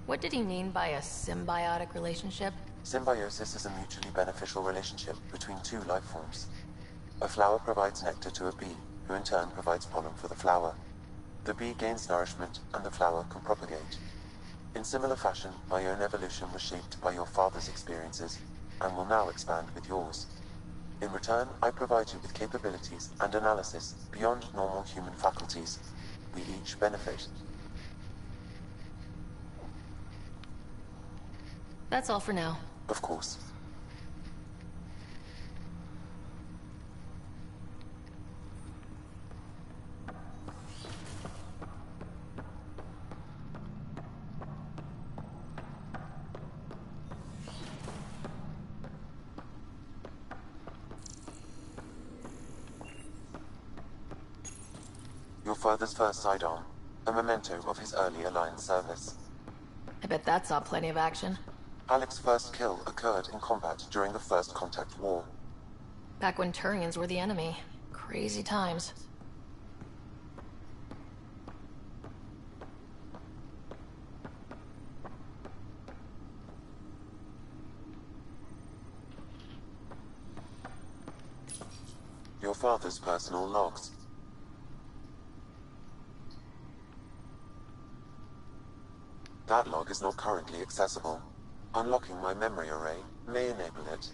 What did he mean by a symbiotic relationship? Symbiosis is a mutually beneficial relationship between two life forms. A flower provides nectar to a bee, who in turn provides pollen for the flower. The bee gains nourishment, and the flower can propagate. In similar fashion, my own evolution was shaped by your father's experiences, and will now expand with yours. In return, I provide you with capabilities and analysis beyond normal human faculties. We each benefit. That's all for now. Of course. Your father's first sidearm, a memento of his early Alliance service. I bet that saw plenty of action. Alec's first kill occurred in combat during the First Contact War. Back when Turians were the enemy. Crazy times. Your father's personal logs. That log is not currently accessible. Unlocking my memory array may enable it.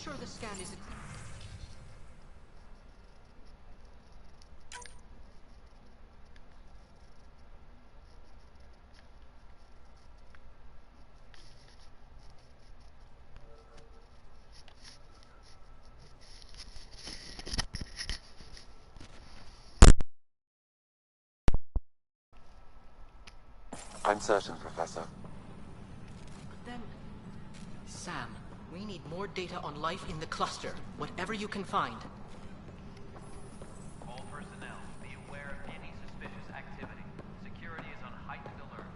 sure the scan isn't... I'm certain, Professor. But then... Sam, we need more data on life in the cluster. Whatever you can find. All personnel, be aware of any suspicious activity. Security is on heightened alert.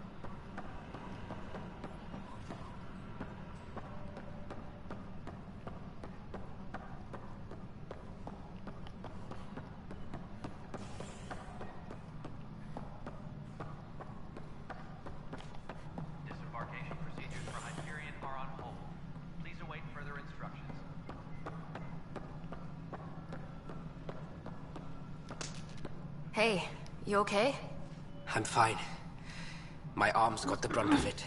Disembarkation procedures for Hyperion are on hold. Please await further instructions. Hey, you okay? I'm fine. My arms got the brunt of it.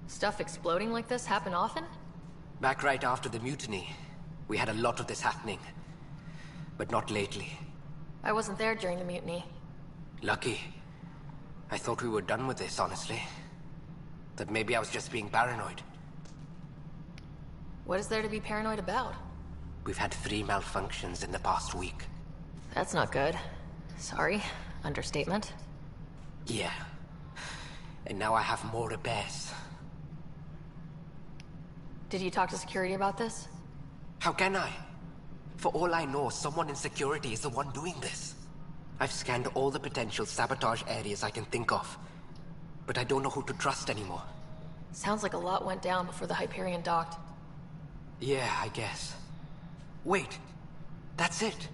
Stuff exploding like this happen often? Back right after the mutiny, we had a lot of this happening. But not lately. I wasn't there during the mutiny. Lucky. I thought we were done with this, honestly. That maybe I was just being paranoid. What is there to be paranoid about? We've had 3 malfunctions in the past week. That's not good. Sorry. Understatement. Yeah. And now I have more repairs. Did you talk to security about this? How can I? For all I know, someone in security is the one doing this. I've scanned all the potential sabotage areas I can think of. But I don't know who to trust anymore. Sounds like a lot went down before the Hyperion docked. Yeah, I guess. Wait. That's it.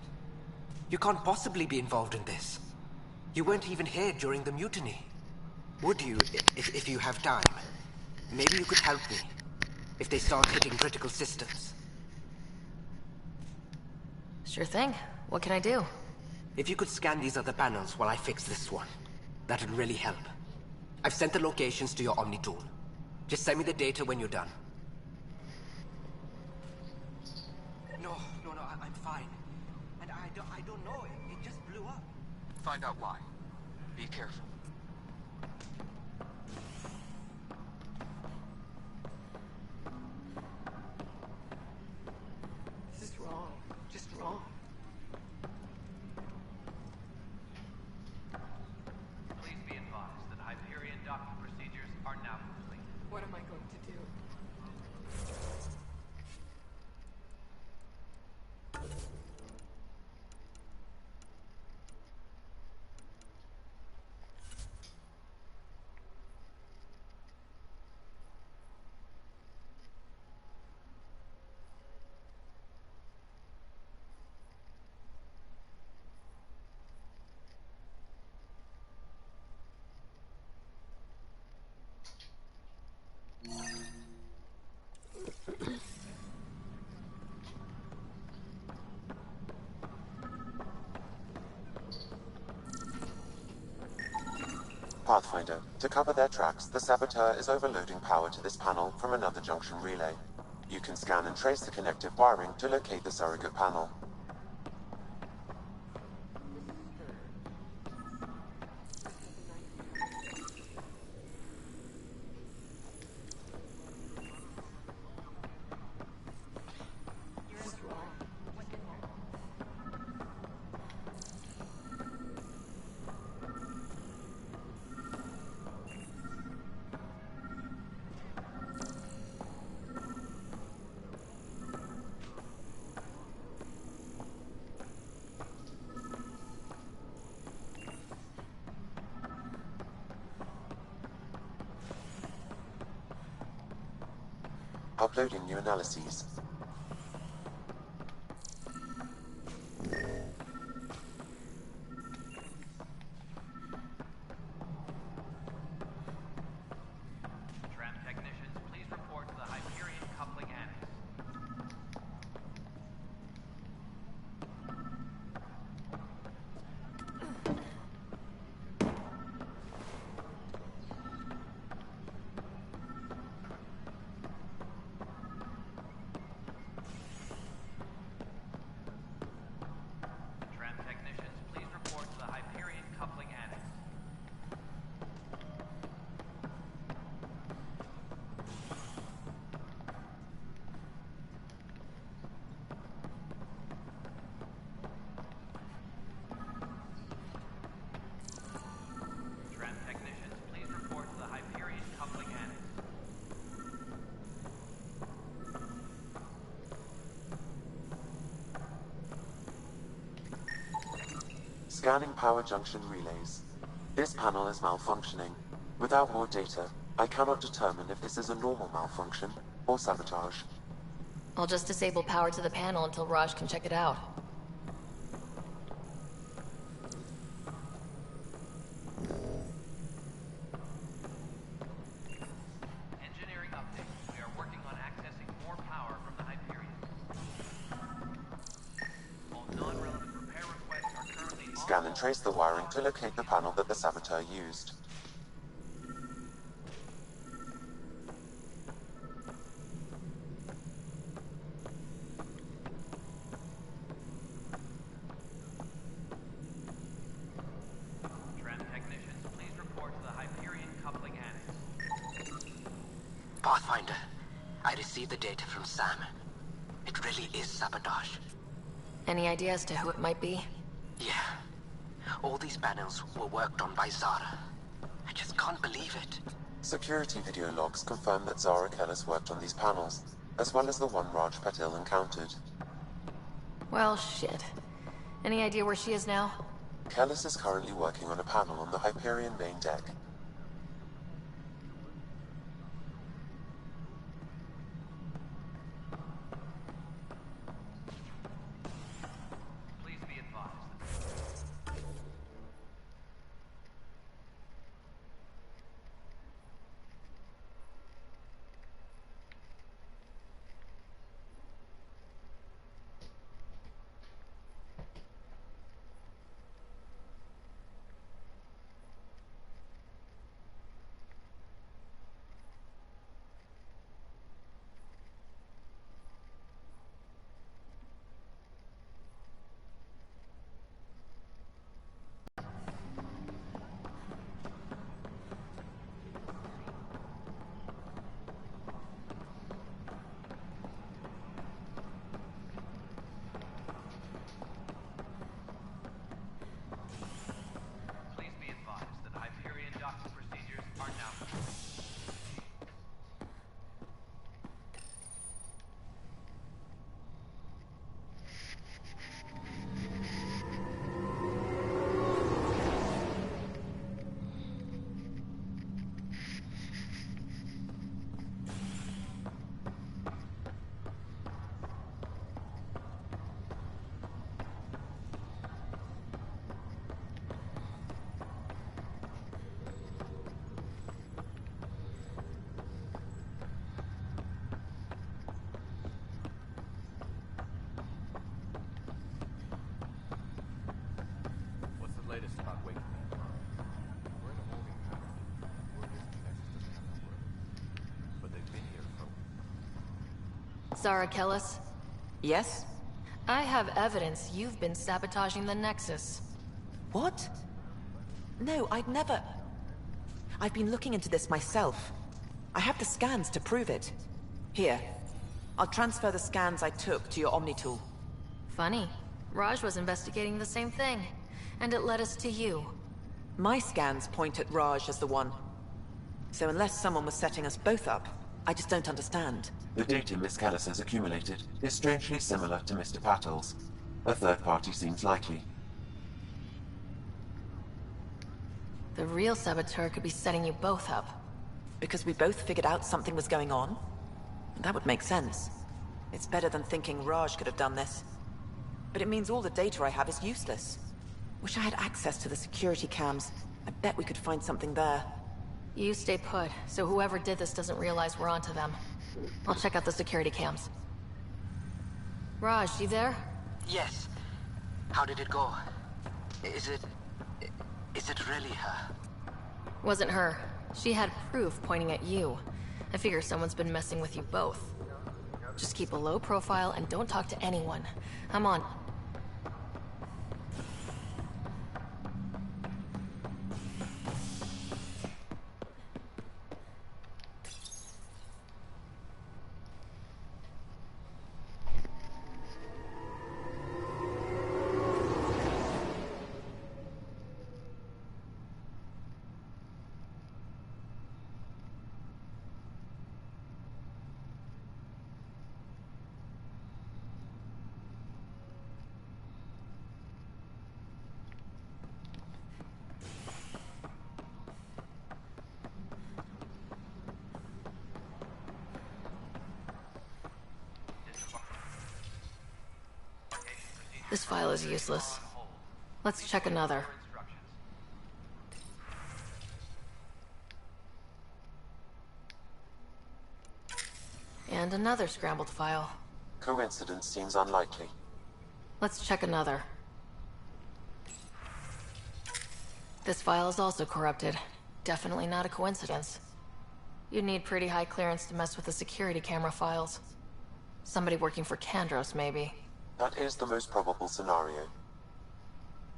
You can't possibly be involved in this. You weren't even here during the mutiny. Would you, if you have time? Maybe you could help me. If they start hitting critical systems. Sure thing. What can I do? If you could scan these other panels while I fix this one, that'd really help. I've sent the locations to your Omni tool. Just send me the data when you're done. No, I'm fine. And I don't know, it just blew up. Find out why. Be careful. This is wrong. Just wrong. Please be advised that Hyperion docking procedures are now complete. What am I going to do? Pathfinder, to cover their tracks, the saboteur is overloading power to this panel from another junction relay. You can scan and trace the connective wiring to locate the surrogate panel. Uploading new analyses. Tram technicians, please report to the Hyperion coupling annex. Scanning power junction relays. This panel is malfunctioning. Without more data, I cannot determine if this is a normal malfunction or sabotage. I'll just disable power to the panel until Raj can check it out. Engineering update. We are working on accessing more power from the Hyperion. All non-relevant repair requests are currently Scan and trace the wiring to locate the panel that the saboteur used. Tram technicians, please report to the Hyperion coupling annex. Pathfinder, I received the data from Sam. It really is sabotage. Any idea as to who it might be? Yeah. All these panels were worked on by Zara. I just can't believe it. Security video logs confirm that Zara Kellis worked on these panels, as well as the one Raj Patil encountered. Well, shit. Any idea where she is now? Kellis is currently working on a panel on the Hyperion main deck. Please be advised. Please be advised that Hyperion docking procedures are now complete. What's the latest about Wakefield? We're in a holding pattern. Word is the Nexus doesn't have to work. But they've been here for... Zara Kellis? Yes? I have evidence you've been sabotaging the Nexus. What? No, I'd never... I've been looking into this myself. I have the scans to prove it. Here. I'll transfer the scans I took to your Omni tool. Funny. Raj was investigating the same thing, and it led us to you. My scans point at Raj as the one. So unless someone was setting us both up, I just don't understand. The data Miss Kellis has accumulated is strangely similar to Mr. Patil's. A third party seems likely. The real saboteur could be setting you both up. Because we both figured out something was going on? That would make sense. It's better than thinking Raj could have done this. But it means all the data I have is useless. Wish I had access to the security cams. I bet we could find something there. You stay put, so whoever did this doesn't realize we're onto them. I'll check out the security cams. Raj, you there? Yes. How did it go? Is it really her? Wasn't her. She had proof pointing at you. I figure someone's been messing with you both. Just keep a low profile and don't talk to anyone. I'm on. This file is useless. Let's check another. Instructions. And another scrambled file. Coincidence seems unlikely. Let's check another. This file is also corrupted. Definitely not a coincidence. You'd need pretty high clearance to mess with the security camera files. Somebody working for Kandros, maybe. That is the most probable scenario.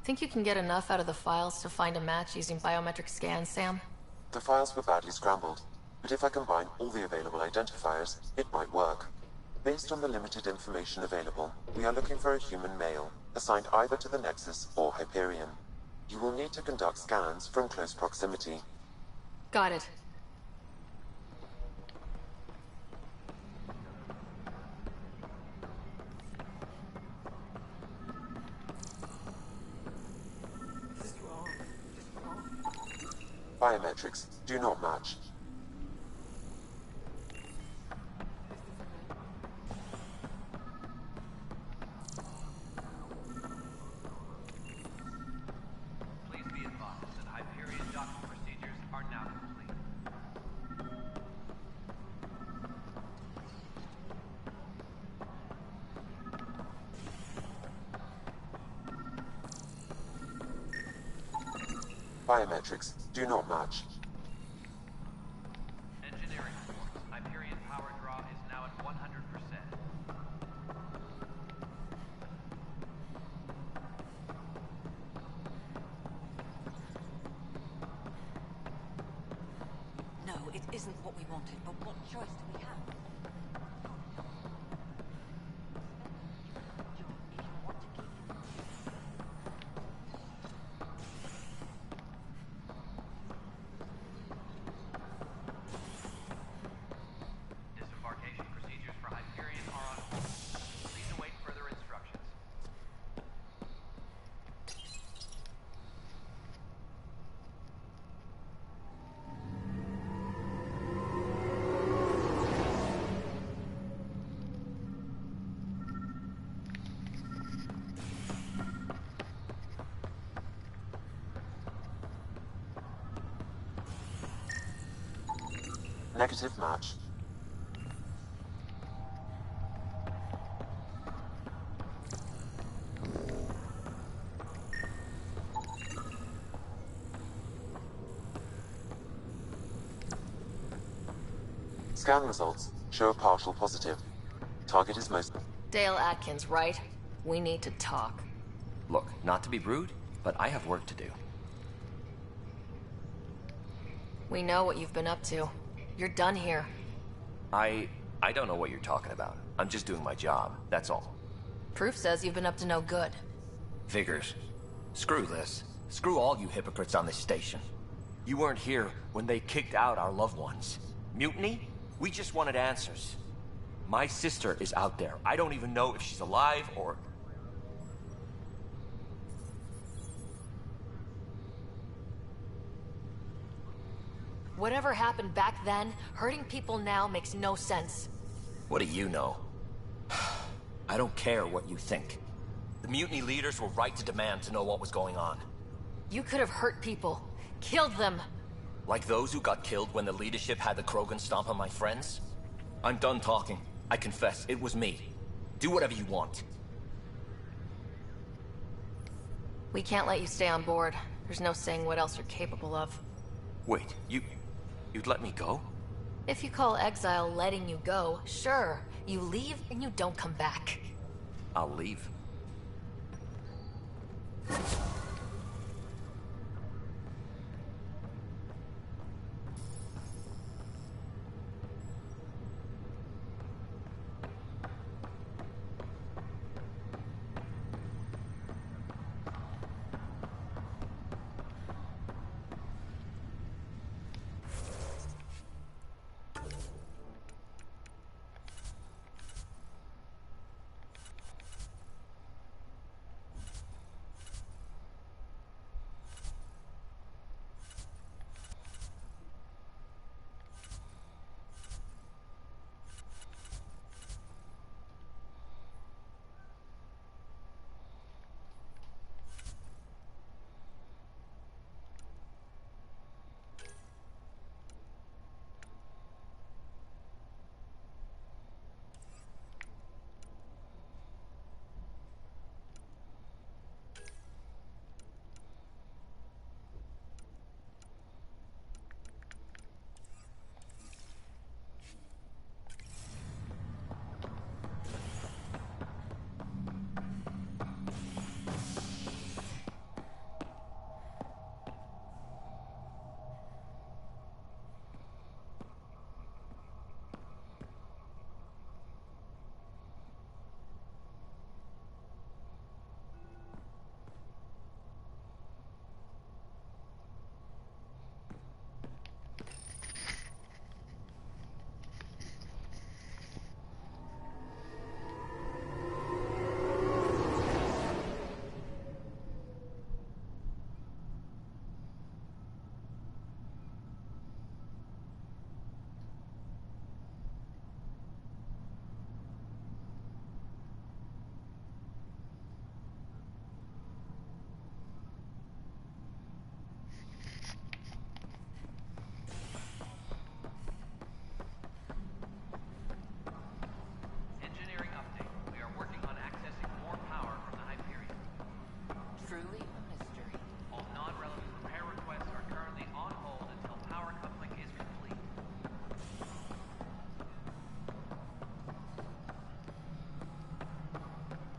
Think you can get enough out of the files to find a match using biometric scans, Sam? The files were badly scrambled, but if I combine all the available identifiers, it might work. Based on the limited information available, we are looking for a human male, assigned either to the Nexus or Hyperion. You will need to conduct scans from close proximity. Got it. Biometrics do not match. Please be advised that Hyperion docking procedures are now complete. Biometrics do not match. Engineering reports. Hyperion power draw is now at 100%. No, it isn't what we wanted, but what choice do we have? Disembarkation procedures for Hyperion are on hold. Please await further instructions. Negative match. Scan results show a partial positive. Target is most... Dale Atkins, right? We need to talk. Look, not to be rude, but I have work to do. We know what you've been up to. You're done here. I don't know what you're talking about. I'm just doing my job, that's all. Proof says you've been up to no good. Figures. Screw this. Screw all you hypocrites on this station. You weren't here when they kicked out our loved ones. Mutiny? We just wanted answers. My sister is out there. I don't even know if she's alive or... Whatever happened back then, hurting people now makes no sense. What do you know? I don't care what you think. The mutiny leaders were right to demand to know what was going on. You could have hurt people. Killed them. Like those who got killed when the leadership had the Krogan stomp on my friends? I'm done talking. I confess, it was me. Do whatever you want. We can't let you stay on board. There's no saying what else you're capable of. Wait, you'd let me go? If you call exile letting you go, sure. You leave and you don't come back. I'll leave.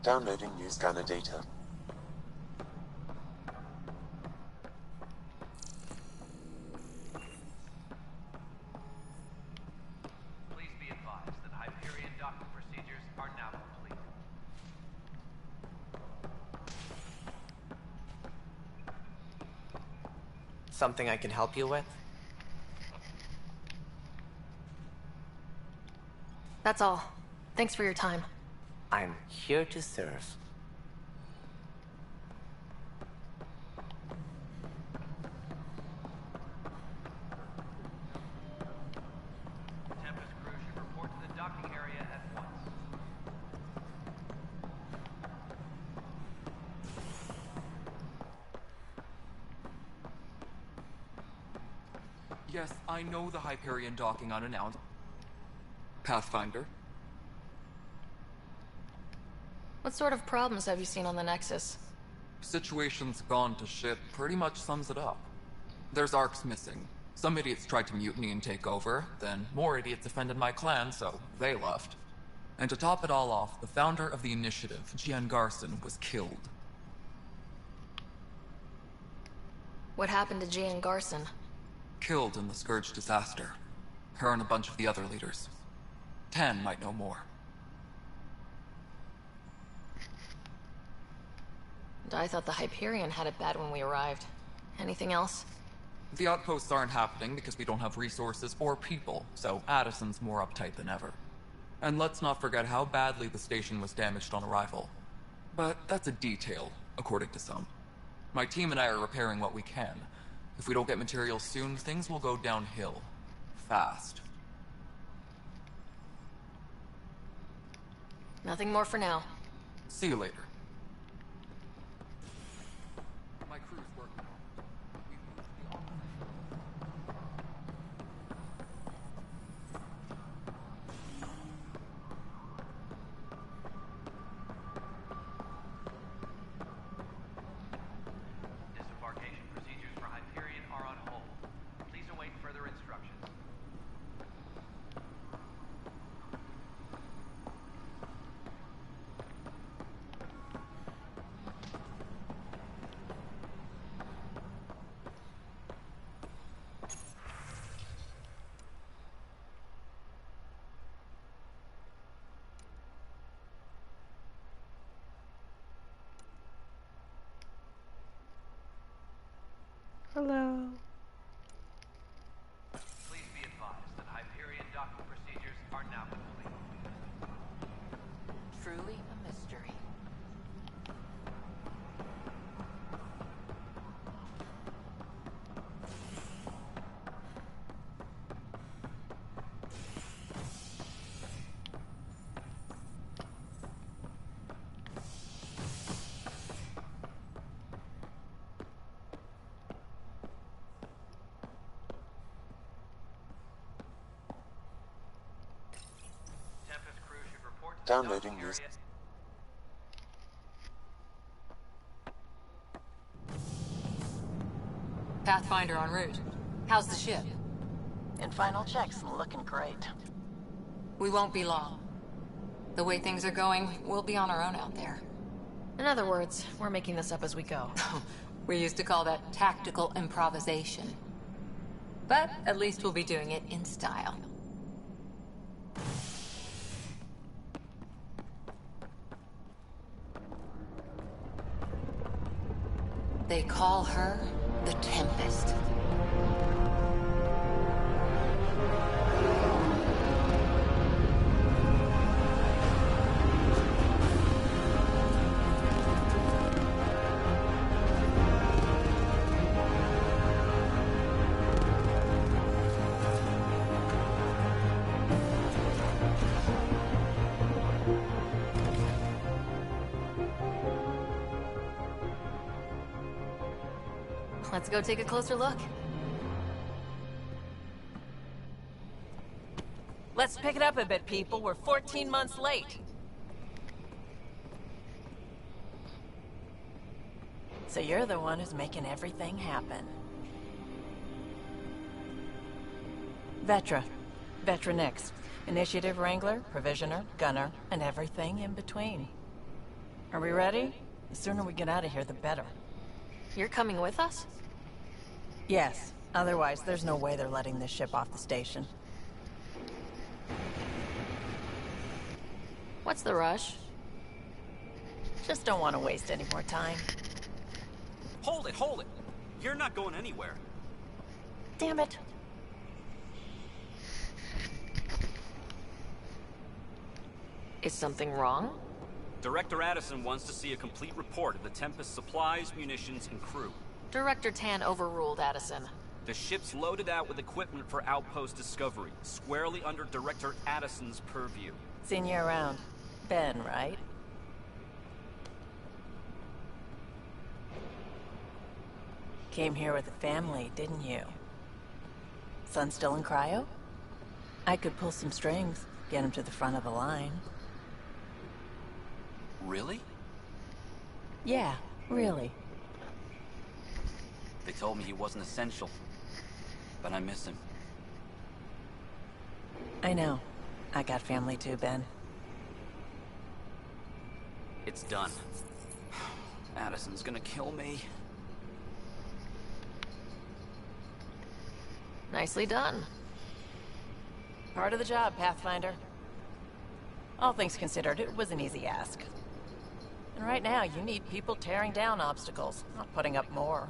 Downloading new scanner data. Please be advised that Hyperion docking procedures are now complete. Something I can help you with? That's all. Thanks for your time. I'm here to serve. Tempest crew should report to the docking area at once. Yes, I know the Hyperion docking unannounced. Pathfinder. What sort of problems have you seen on the Nexus? Situation's gone to shit pretty much sums it up. There's arcs missing. Some idiots tried to mutiny and take over, then more idiots offended my clan, so they left. And to top it all off, the founder of the initiative, Gian Garson, was killed. What happened to Gian Garson? Killed in the Scourge disaster. Her and a bunch of the other leaders. Tan might know more. I thought the Hyperion had it bad when we arrived. Anything else? The outposts aren't happening because we don't have resources or people, so Addison's more uptight than ever. And let's not forget how badly the station was damaged on arrival. But that's a detail, according to some. My team and I are repairing what we can. If we don't get materials soon, things will go downhill. Fast. Nothing more for now. See you later. My crew's working on it. We've moved to the office. Disembarkation procedures for Hyperion are on hold. Please await further instructions. Hello. Please be advised that Hyperion docking procedures are now complete. Truly a mystery. Tempest crew should report to the Downloading docking news. area. Pathfinder en route. How's the ship? In final checks, looking great. We won't be long. The way things are going, we'll be on our own out there. In other words, we're making this up as we go. We used to call that tactical improvisation. But at least we'll be doing it in style. They call her the Tempest. Let's go take a closer look. Let's pick it up a bit, people. We're 14 months late. So you're the one who's making everything happen. Vetra. Vetra Nix. Initiative Wrangler, Provisioner, Gunner, and everything in between. Are we ready? The sooner we get out of here, the better. You're coming with us? Yes. Otherwise, there's no way they're letting this ship off the station. What's the rush? Just don't want to waste any more time. Hold it, hold it! You're not going anywhere. Damn it. Is something wrong? Director Addison wants to see a complete report of the Tempest's supplies, munitions, and crew. Director Tan overruled Addison. The ship's loaded out with equipment for outpost discovery, squarely under Director Addison's purview. Seen you around. Ben, right? Came here with a family, didn't you? Son still in cryo? I could pull some strings, get him to the front of the line. Really? Yeah, really. They told me he wasn't essential, but I miss him. I know. I got family too, Ben. It's done. Addison's gonna kill me. Nicely done. Part of the job, Pathfinder. All things considered, it was an easy ask. And right now, you need people tearing down obstacles, not putting up more.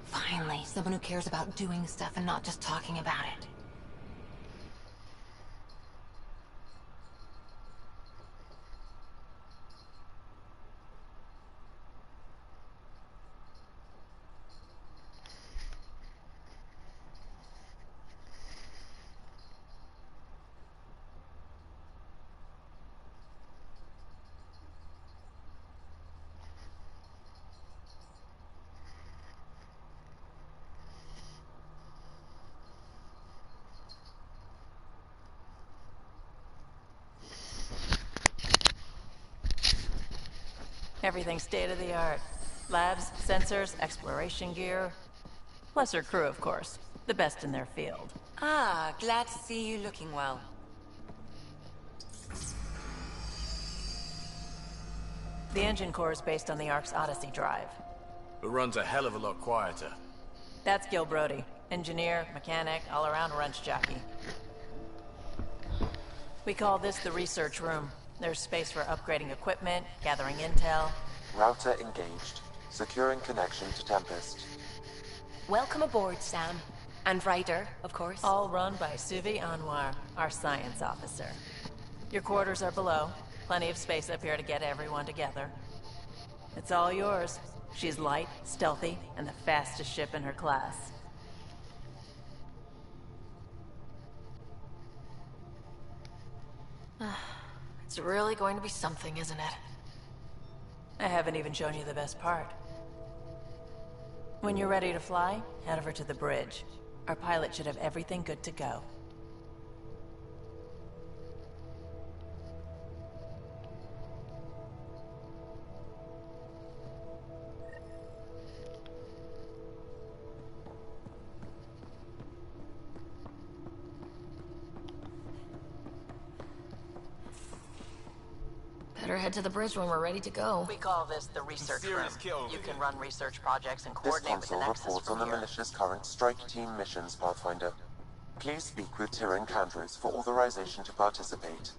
Finally, someone who cares about doing stuff and not just talking about it. Everything's state-of-the-art. Labs, sensors, exploration gear. Plus her crew, of course. The best in their field. Ah, glad to see you looking well. The engine core is based on the Ark's Odyssey drive. It runs a hell of a lot quieter. That's Gil Brody. Engineer, mechanic, all-around wrench jockey. We call this the research room. There's space for upgrading equipment, gathering intel. Router engaged. Securing connection to Tempest. Welcome aboard, Sam. And Ryder, of course. All run by Suvi Anwar, our science officer. Your quarters are below. Plenty of space up here to get everyone together. It's all yours. She's light, stealthy, and the fastest ship in her class. It's really going to be something, isn't it? I haven't even shown you the best part. When you're ready to fly, head over to the bridge. Our pilot should have everything good to go. Better head to the bridge when we're ready to go. We call this the research room. You can run research projects and This coordinate with the console Nexus reports on from the here. militia's current strike team missions, Pathfinder. Please speak with Tyrion Candros for authorization to participate.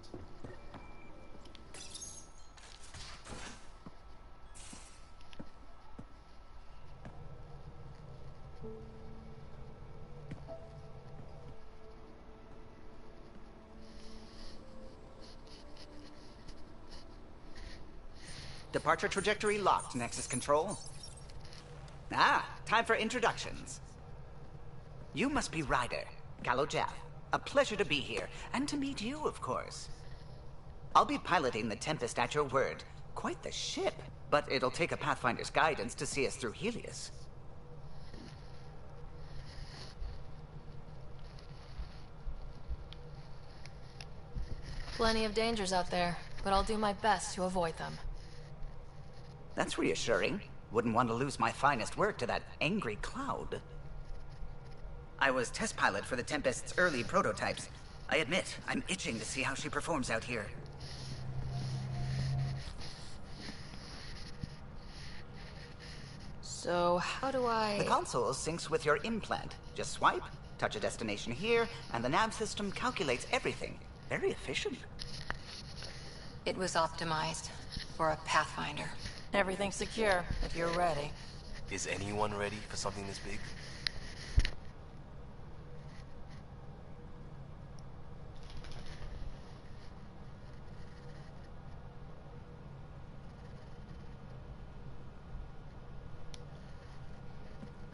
Departure trajectory locked, Nexus Control. Ah, time for introductions. You must be Ryder, Gallo Jaff. A pleasure to be here, and to meet you, of course. I'll be piloting the Tempest at your word. Quite the ship, but it'll take a Pathfinder's guidance to see us through Helios. Plenty of dangers out there, but I'll do my best to avoid them. That's reassuring. Wouldn't want to lose my finest work to that angry cloud. I was test pilot for the Tempest's early prototypes. I admit, I'm itching to see how she performs out here. So, how do I... The console syncs with your implant. Just swipe, touch a destination here, and the nav system calculates everything. Very efficient. It was optimized for a Pathfinder. Everything's secure, if you're ready. Is anyone ready for something this big?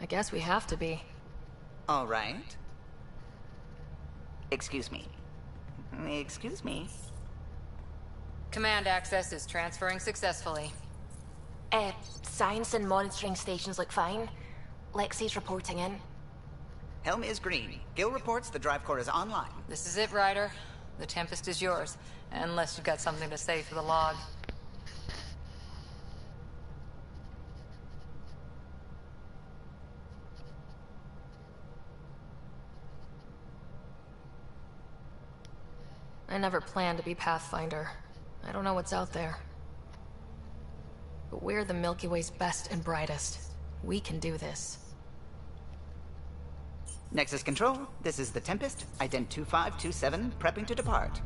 I guess we have to be. All right. Excuse me. Excuse me. Command access is transferring successfully. Science and monitoring stations look fine. Lexi's reporting in. Helm is green. Gil reports the drive core is online. This is it, Ryder. The Tempest is yours. Unless you've got something to say for the log. I never planned to be Pathfinder. I don't know what's out there. But we're the Milky Way's best and brightest. We can do this. Nexus Control, this is the Tempest, Ident 2527, prepping to depart.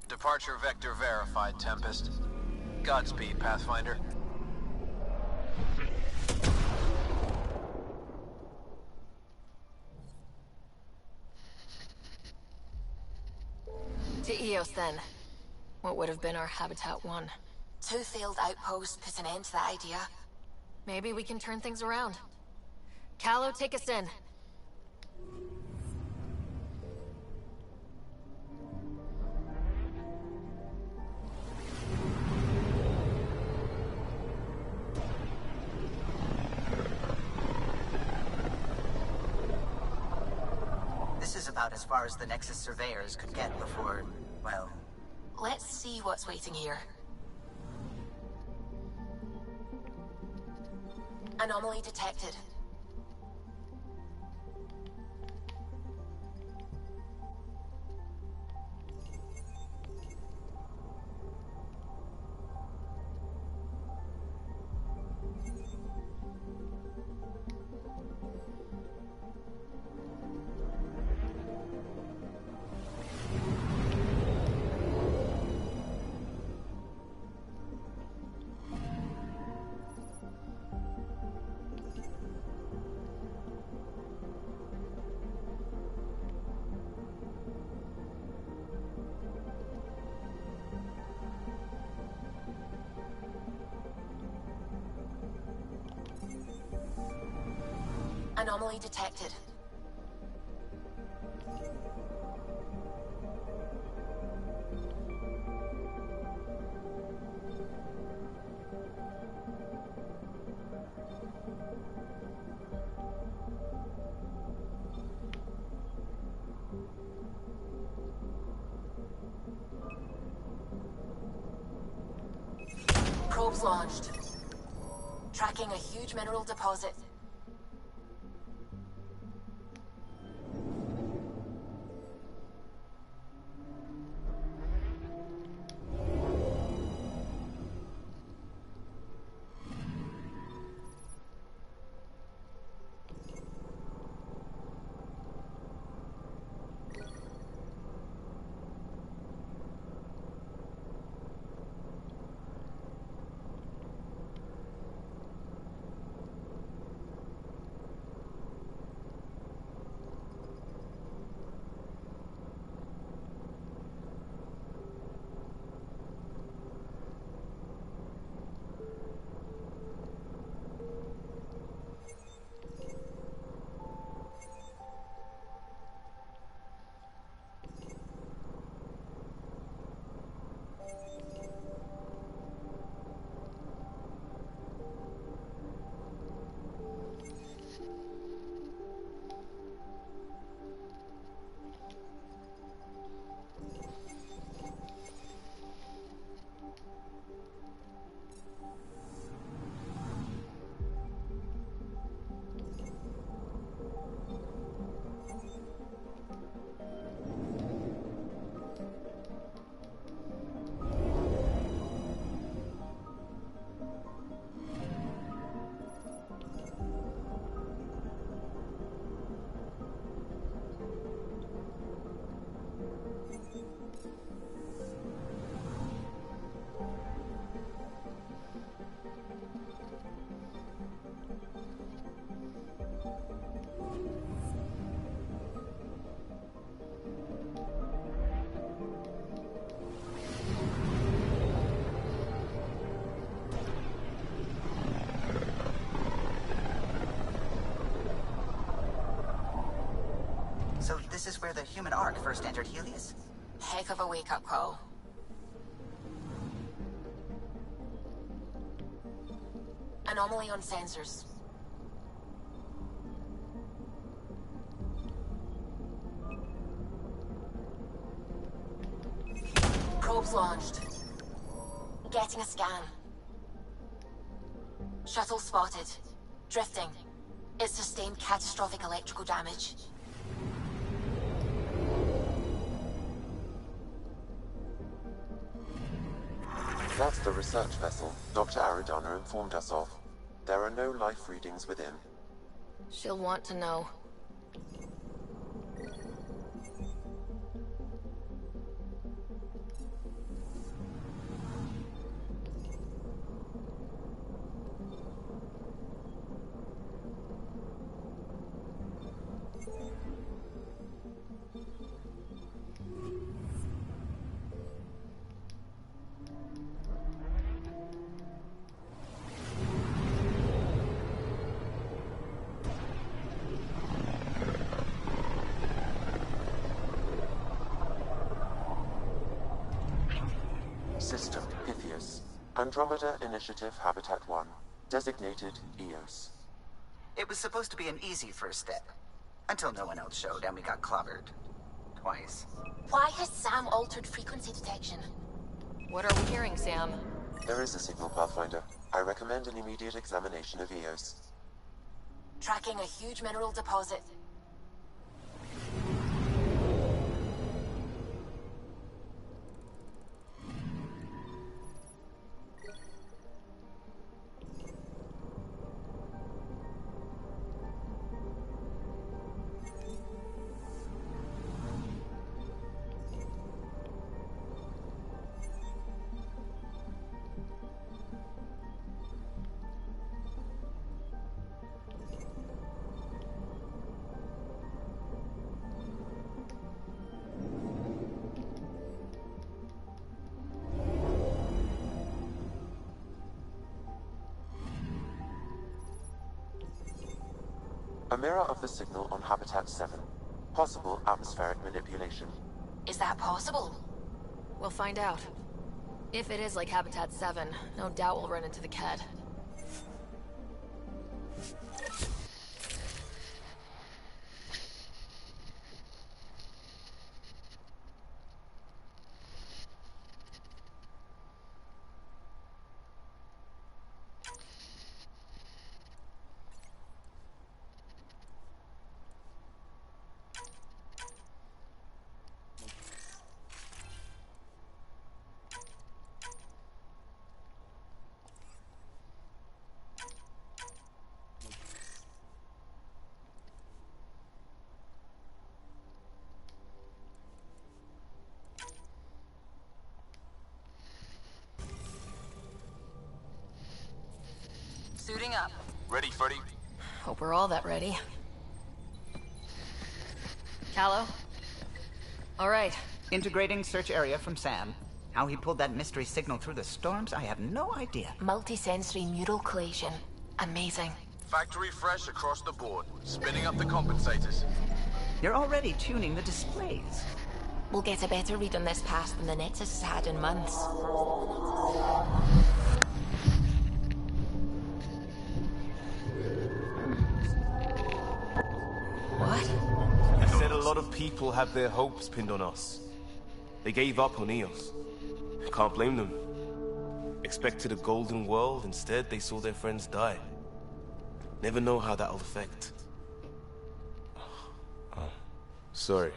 Departure vector verified, Tempest. Godspeed, Pathfinder. To Eos, then. What would have been our Habitat 1. 2 failed outposts put an end to that idea. Maybe we can turn things around. Callow, take us in. This is about as far as the Nexus surveyors could get before, well... Let's see what's waiting here. Anomaly detected. Anomaly detected. Probes launched. Tracking a huge mineral deposit. this is where the human Ark first entered Helios? Heck of a wake-up call. Anomaly on sensors. Probes launched. Getting a scan. Shuttle spotted. Drifting. It sustained catastrophic electrical damage. That's the research vessel Dr. Aridana informed us of. There are no life readings within. She'll want to know. System Pythias. Andromeda Initiative Habitat 1. Designated EOS. It was supposed to be an easy first step. Until no one else showed and we got clobbered. Twice. Why has Sam altered frequency detection? What are we hearing, Sam? There is a signal, Pathfinder. I recommend an immediate examination of EOS. Tracking a huge mineral deposit. A mirror of the signal on Habitat 7. Possible atmospheric manipulation. Is that possible? We'll find out. If it is like Habitat 7, no doubt we'll run into the CAD. Suiting up. Ready, Freddy? Hope we're all that ready. Callow? All right. Integrating search area from Sam. How he pulled that mystery signal through the storms, I have no idea. Multi-sensory mural collation. Amazing. Factory fresh across the board. Spinning up the compensators. You're already tuning the displays. We'll get a better read on this pass than the Nexus has had in months. What? I said a lot of people have their hopes pinned on us. They gave up on Eos. Can't blame them. Expected a golden world, instead they saw their friends die. Never know how that'll affect. Oh, sorry.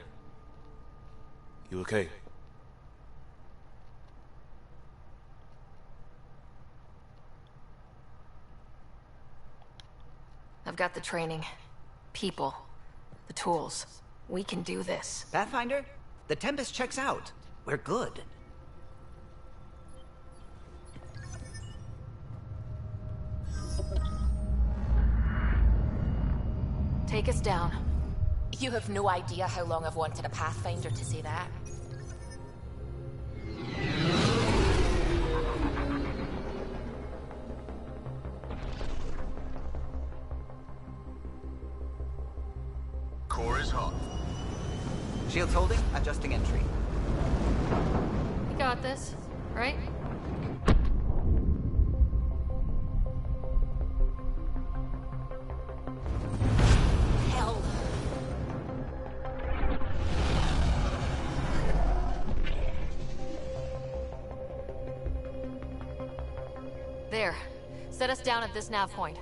You okay? I've got the training. People. The tools. We can do this. Pathfinder, the Tempest checks out. We're good. Take us down. You have no idea how long I've wanted a Pathfinder to say that. Core is hot. Shields holding, adjusting entry. You got this, right? Hell. There. Set us down at this nav point.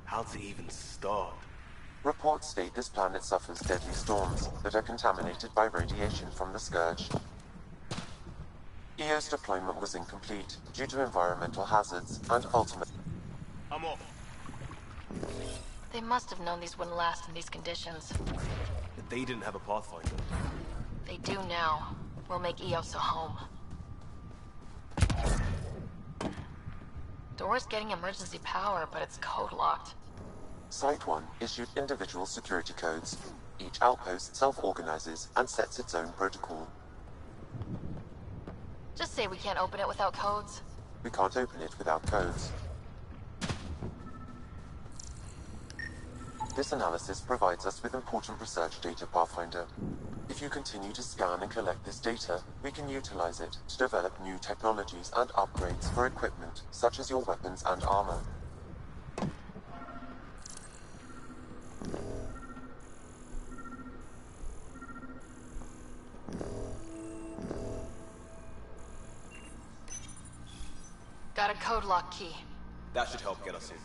How to even start? Reports state this planet suffers deadly storms that are contaminated by radiation from the Scourge. EO's deployment was incomplete due to environmental hazards and ultimate... I'm off. They must have known these wouldn't last in these conditions. But they didn't have a Pathfinder. They do now. We'll make Eos a home. Door's getting emergency power, but it's code-locked. Site 1 issued individual security codes. Each outpost self-organizes and sets its own protocol. Just say we can't open it without codes. We can't open it without codes. This analysis provides us with important research data, Pathfinder. If you continue to scan and collect this data, we can utilize it to develop new technologies and upgrades for equipment, such as your weapons and armor. Got a code lock key. That should help get us in.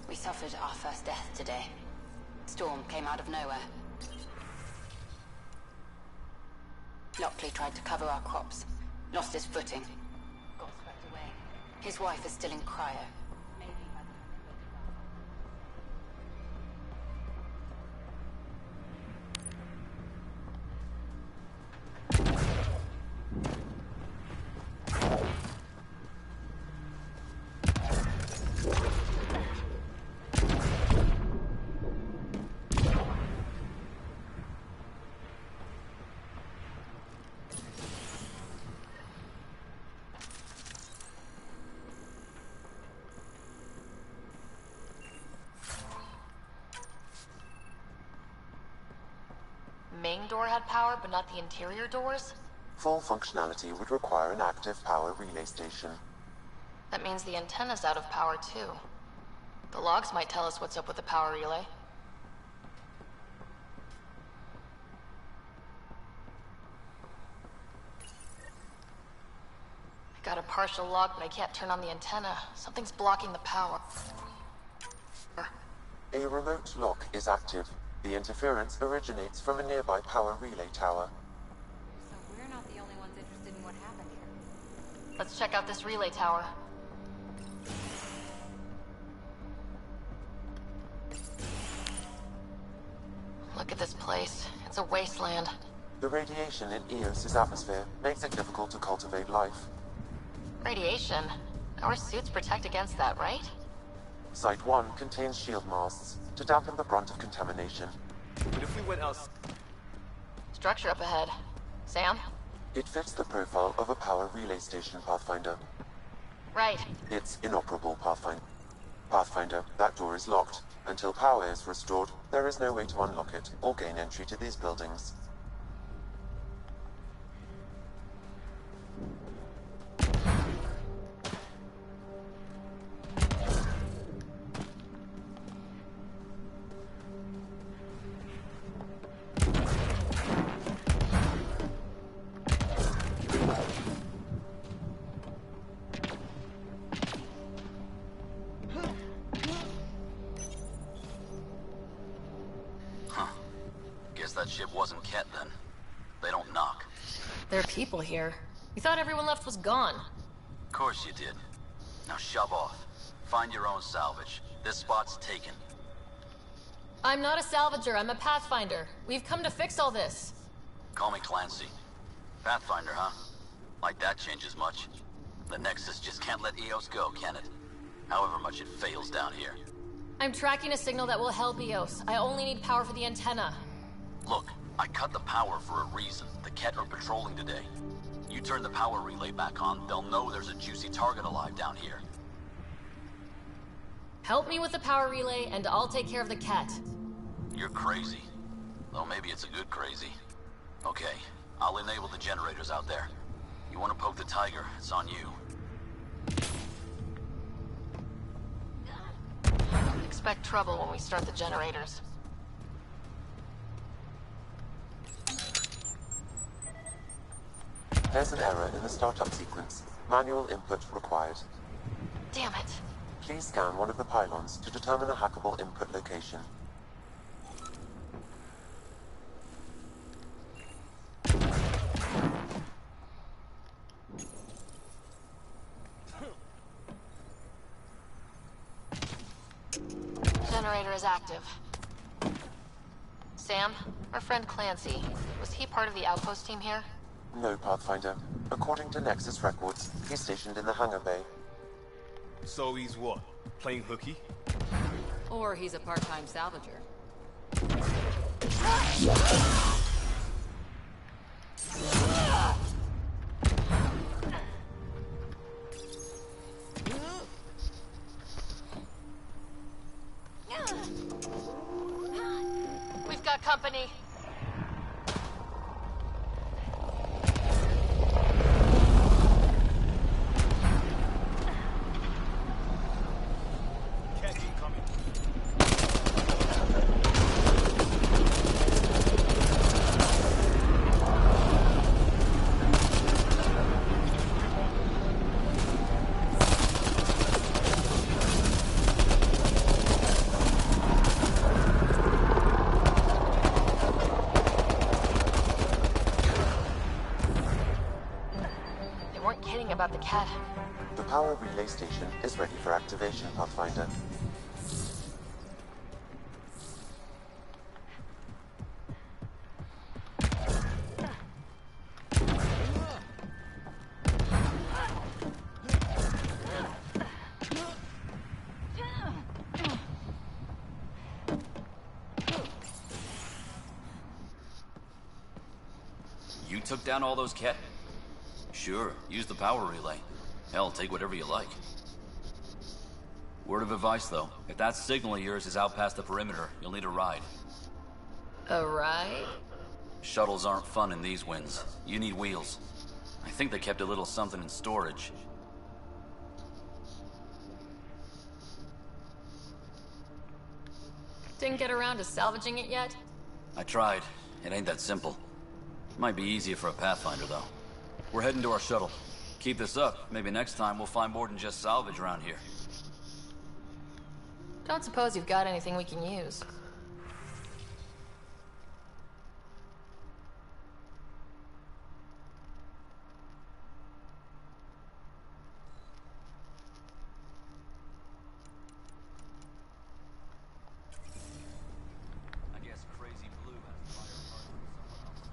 We suffered our first death today. Storm came out of nowhere. Lockley tried to cover our crops. Lost his footing. Got swept away. His wife is still in cryo. Maybe by the time they go to Main door had power, but not the interior doors? Full functionality would require an active power relay station. That means the antenna's out of power, too. The logs might tell us what's up with the power relay. I got a partial log, but I can't turn on the antenna. Something's blocking the power. A remote lock is active. The interference originates from a nearby power relay tower. So we're not the only ones interested in what happened here. Let's check out this relay tower. Look at this place. It's a wasteland. The radiation in Eos's atmosphere makes it difficult to cultivate life. Radiation? Our suits protect against that, right? Site 1 contains shield masts to dampen the brunt of contamination. But if we went out... Structure up ahead. Sam? It fits the profile of a power relay station, Pathfinder. Right. It's inoperable, Pathfinder. Pathfinder, that door is locked. Until power is restored, there is no way to unlock it or gain entry to these buildings. That ship wasn't Ket then. They don't knock. There are people here. We thought everyone left was gone. Of course you did. Now shove off. Find your own salvage. This spot's taken. I'm not a salvager, I'm a pathfinder. We've come to fix all this. Call me Clancy. Pathfinder, huh? Like that changes much. The Nexus just can't let EOS go, can it? However much it fails down here. I'm tracking a signal that will help EOS. I only need power for the antenna. Look, I cut the power for a reason. The Ket are patrolling today. You turn the power relay back on, they'll know there's a juicy target alive down here. Help me with the power relay, and I'll take care of the Ket. You're crazy. Though maybe it's a good crazy. Okay, I'll enable the generators out there. You want to poke the tiger, it's on you. Expect trouble when we start the generators. There's an error in the startup sequence. Manual input required. Damn it. Please scan one of the pylons to determine a hackable input location. Generator is active. Sam, our friend Clancy, was he part of the outpost team here? No, Pathfinder. According to Nexus records, he's stationed in the hangar bay. So he's what? Playing hooky? Or he's a part-time salvager. We've got company. About the Ket. The power relay station is ready for activation, Pathfinder. You took down all those Ket? Sure, use the power relay. Hell, take whatever you like. Word of advice, though. If that signal of yours is out past the perimeter, you'll need a ride. A ride? Shuttles aren't fun in these winds. You need wheels. I think they kept a little something in storage. Didn't get around to salvaging it yet? I tried. It ain't that simple. Might be easier for a Pathfinder, though. We're heading to our shuttle. Keep this up. Maybe next time we'll find more than just salvage around here. Don't suppose you've got anything we can use. I guess Crazy Blue has fire parts with someone else.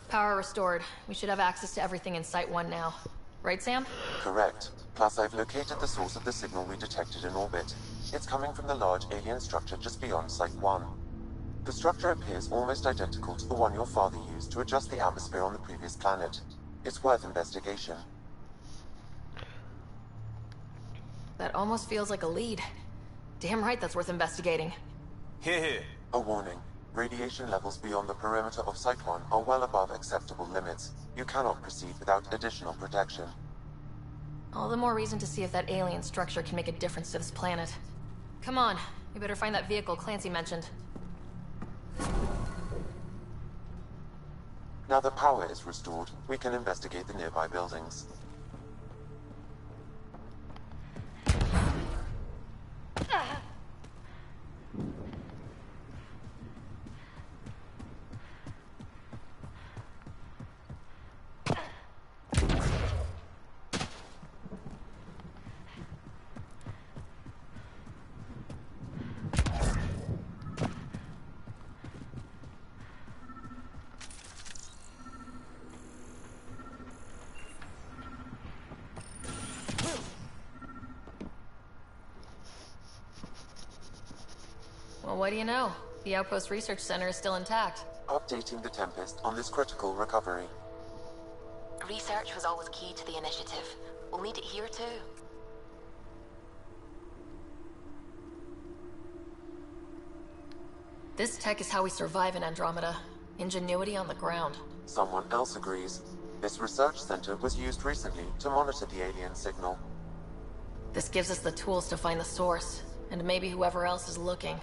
Power restored. We should have access to everything in Site 1 now. Right, Sam? Correct. Plus, I've located the source of the signal we detected in orbit. It's coming from the large alien structure just beyond Site 1. The structure appears almost identical to the one your father used to adjust the atmosphere on the previous planet. It's worth investigation. That almost feels like a lead. Damn right that's worth investigating. Here. A warning. Radiation levels beyond the perimeter of Site 1 are well above acceptable limits. You cannot proceed without additional protection. All the more reason to see if that alien structure can make a difference to this planet. Come on, we better find that vehicle Clancy mentioned. Now the power is restored, we can investigate the nearby buildings. Well, what do you know? The Outpost Research Center is still intact. Updating the Tempest on this critical recovery. Research was always key to the initiative. We'll need it here too. This tech is how we survive in Andromeda. Ingenuity on the ground. Someone else agrees. This research center was used recently to monitor the alien signal. This gives us the tools to find the source, and maybe whoever else is looking.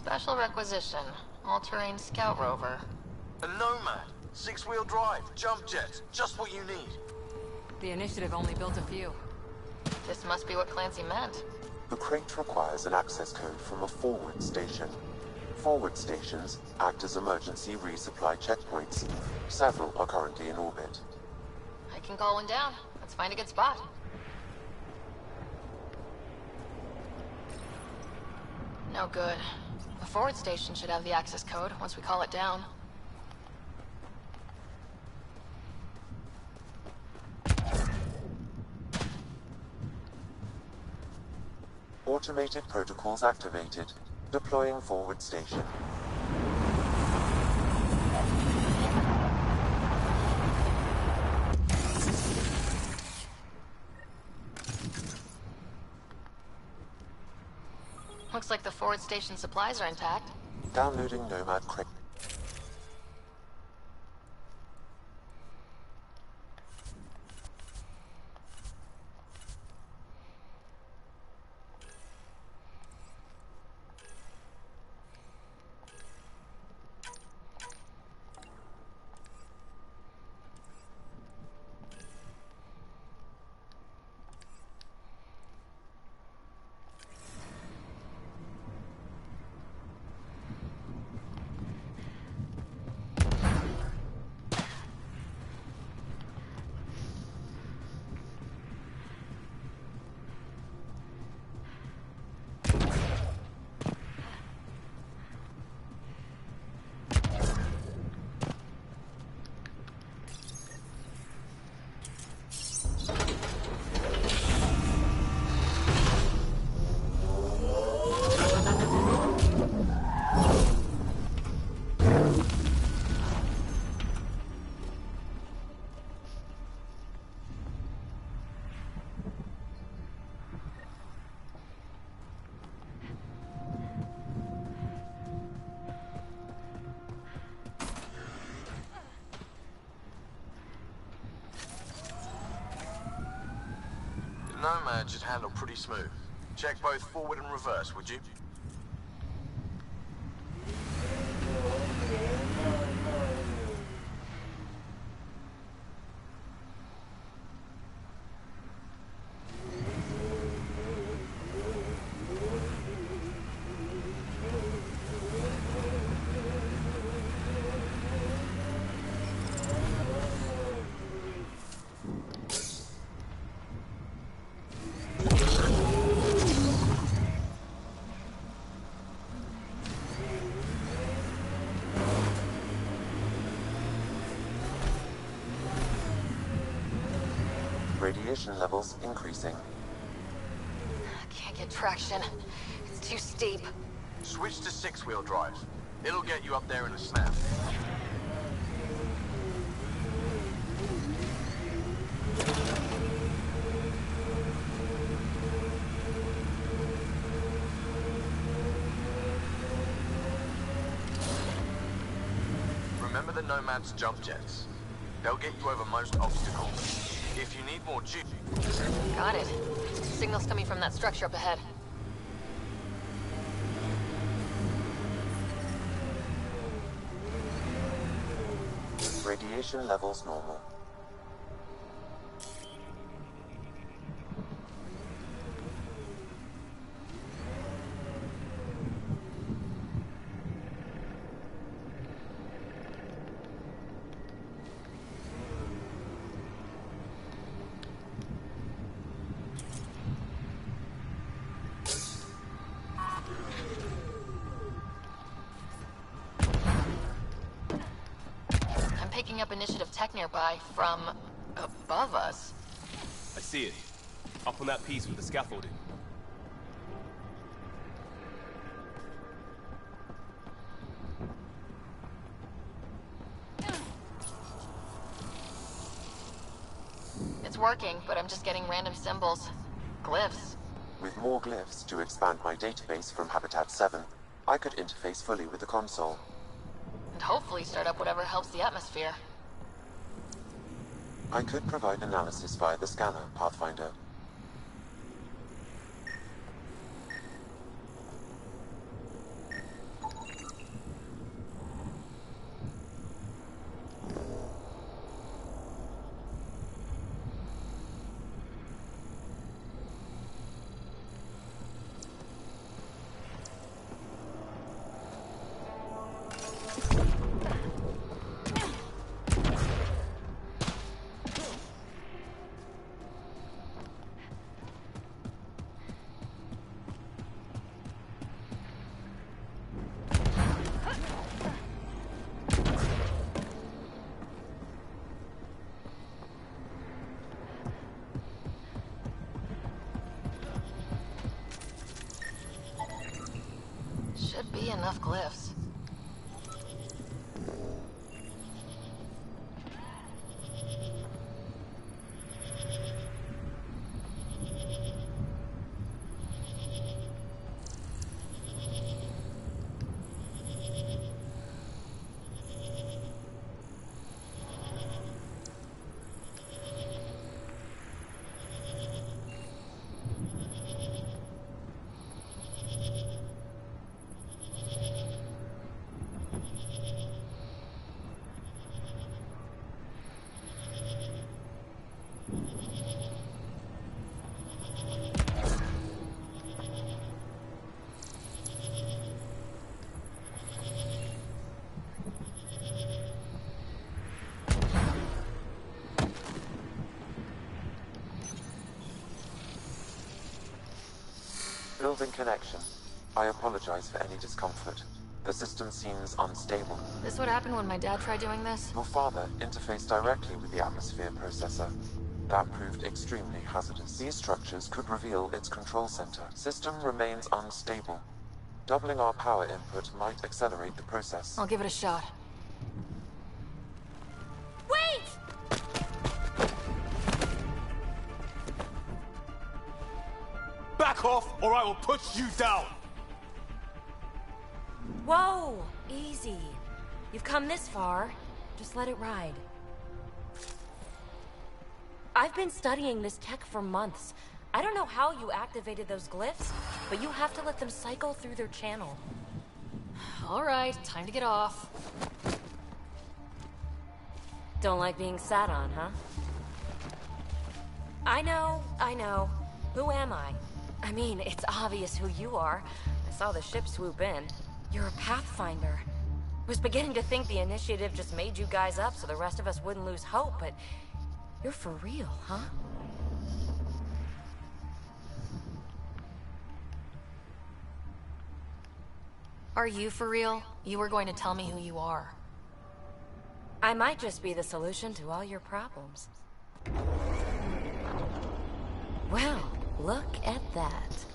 Special requisition. All-terrain scout rover. A Nomad. 6-wheel drive. Jump jets. Just what you need. The initiative only built a few. This must be what Clancy meant. The crate requires an access code from a forward station. Forward stations act as emergency resupply checkpoints. Several are currently in orbit. I can call one down. Let's find a good spot. No good. The forward station should have the access code once we call it down. Automated protocols activated. Deploying forward station. Looks like the forward station supplies are intact. Downloading Nomad crate. Nomad should handle pretty smooth. Check both forward and reverse, would you? Radiation levels increasing. Can't get traction. It's too steep. Switch to six-wheel drive. It'll get you up there in a snap. Remember the Nomad's jump jets. They'll get you over most obstacles. If you need more juice... Got it. Signal's coming from that structure up ahead. Radiation levels normal. Picking up initiative tech nearby from above us. I see it. Up on that piece with the scaffolding. It's working, but I'm just getting random symbols. Glyphs. With more glyphs to expand my database from Habitat 7, I could interface fully with the console. And hopefully start up whatever helps the atmosphere. I could provide analysis via the scanner, Pathfinder. Should be enough glyphs. Building connection. I apologize for any discomfort. The system seems unstable. This would happen when my dad tried doing this? Your father interfaced directly with the atmosphere processor. That proved extremely hazardous. These structures could reveal its control center. System remains unstable. Doubling our power input might accelerate the process. I'll give it a shot. Wait! Back off, or I will put you down! Whoa! Easy. You've come this far. Just let it ride. I've been studying this tech for months. I don't know how you activated those glyphs, but you have to let them cycle through their channel. All right, time to get off. Don't like being sat on, huh? I know. Who am I? I mean, it's obvious who you are. I saw the ship swoop in. You're a Pathfinder. I was beginning to think the initiative just made you guys up so the rest of us wouldn't lose hope, but you're for real, huh? Are you for real? You were going to tell me who you are. I might just be the solution to all your problems. Well, look at that.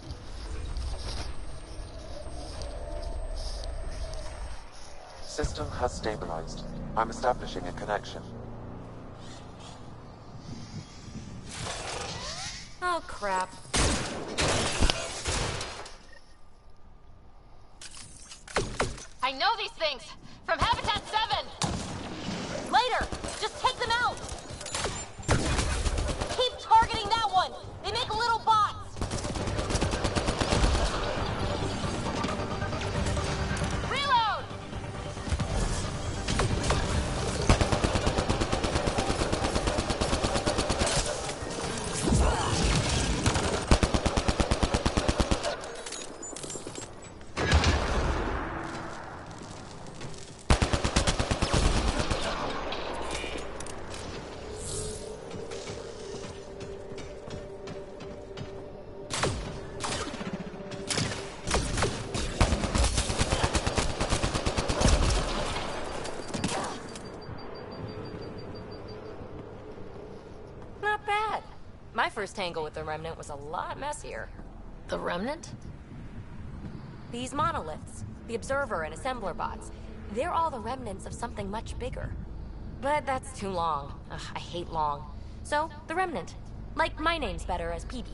System has stabilized. I'm establishing a connection. Oh, crap. I know these things! From Habitat 7! Later! Just take them out! Keep targeting that one! They make little bots! Reload! Not bad. My first tangle with the Remnant was a lot messier. The Remnant? These monoliths, the Observer and Assembler bots, they're all the remnants of something much bigger. But that's too long. Ugh, I hate long. So, the Remnant. Like, my name's better as PB.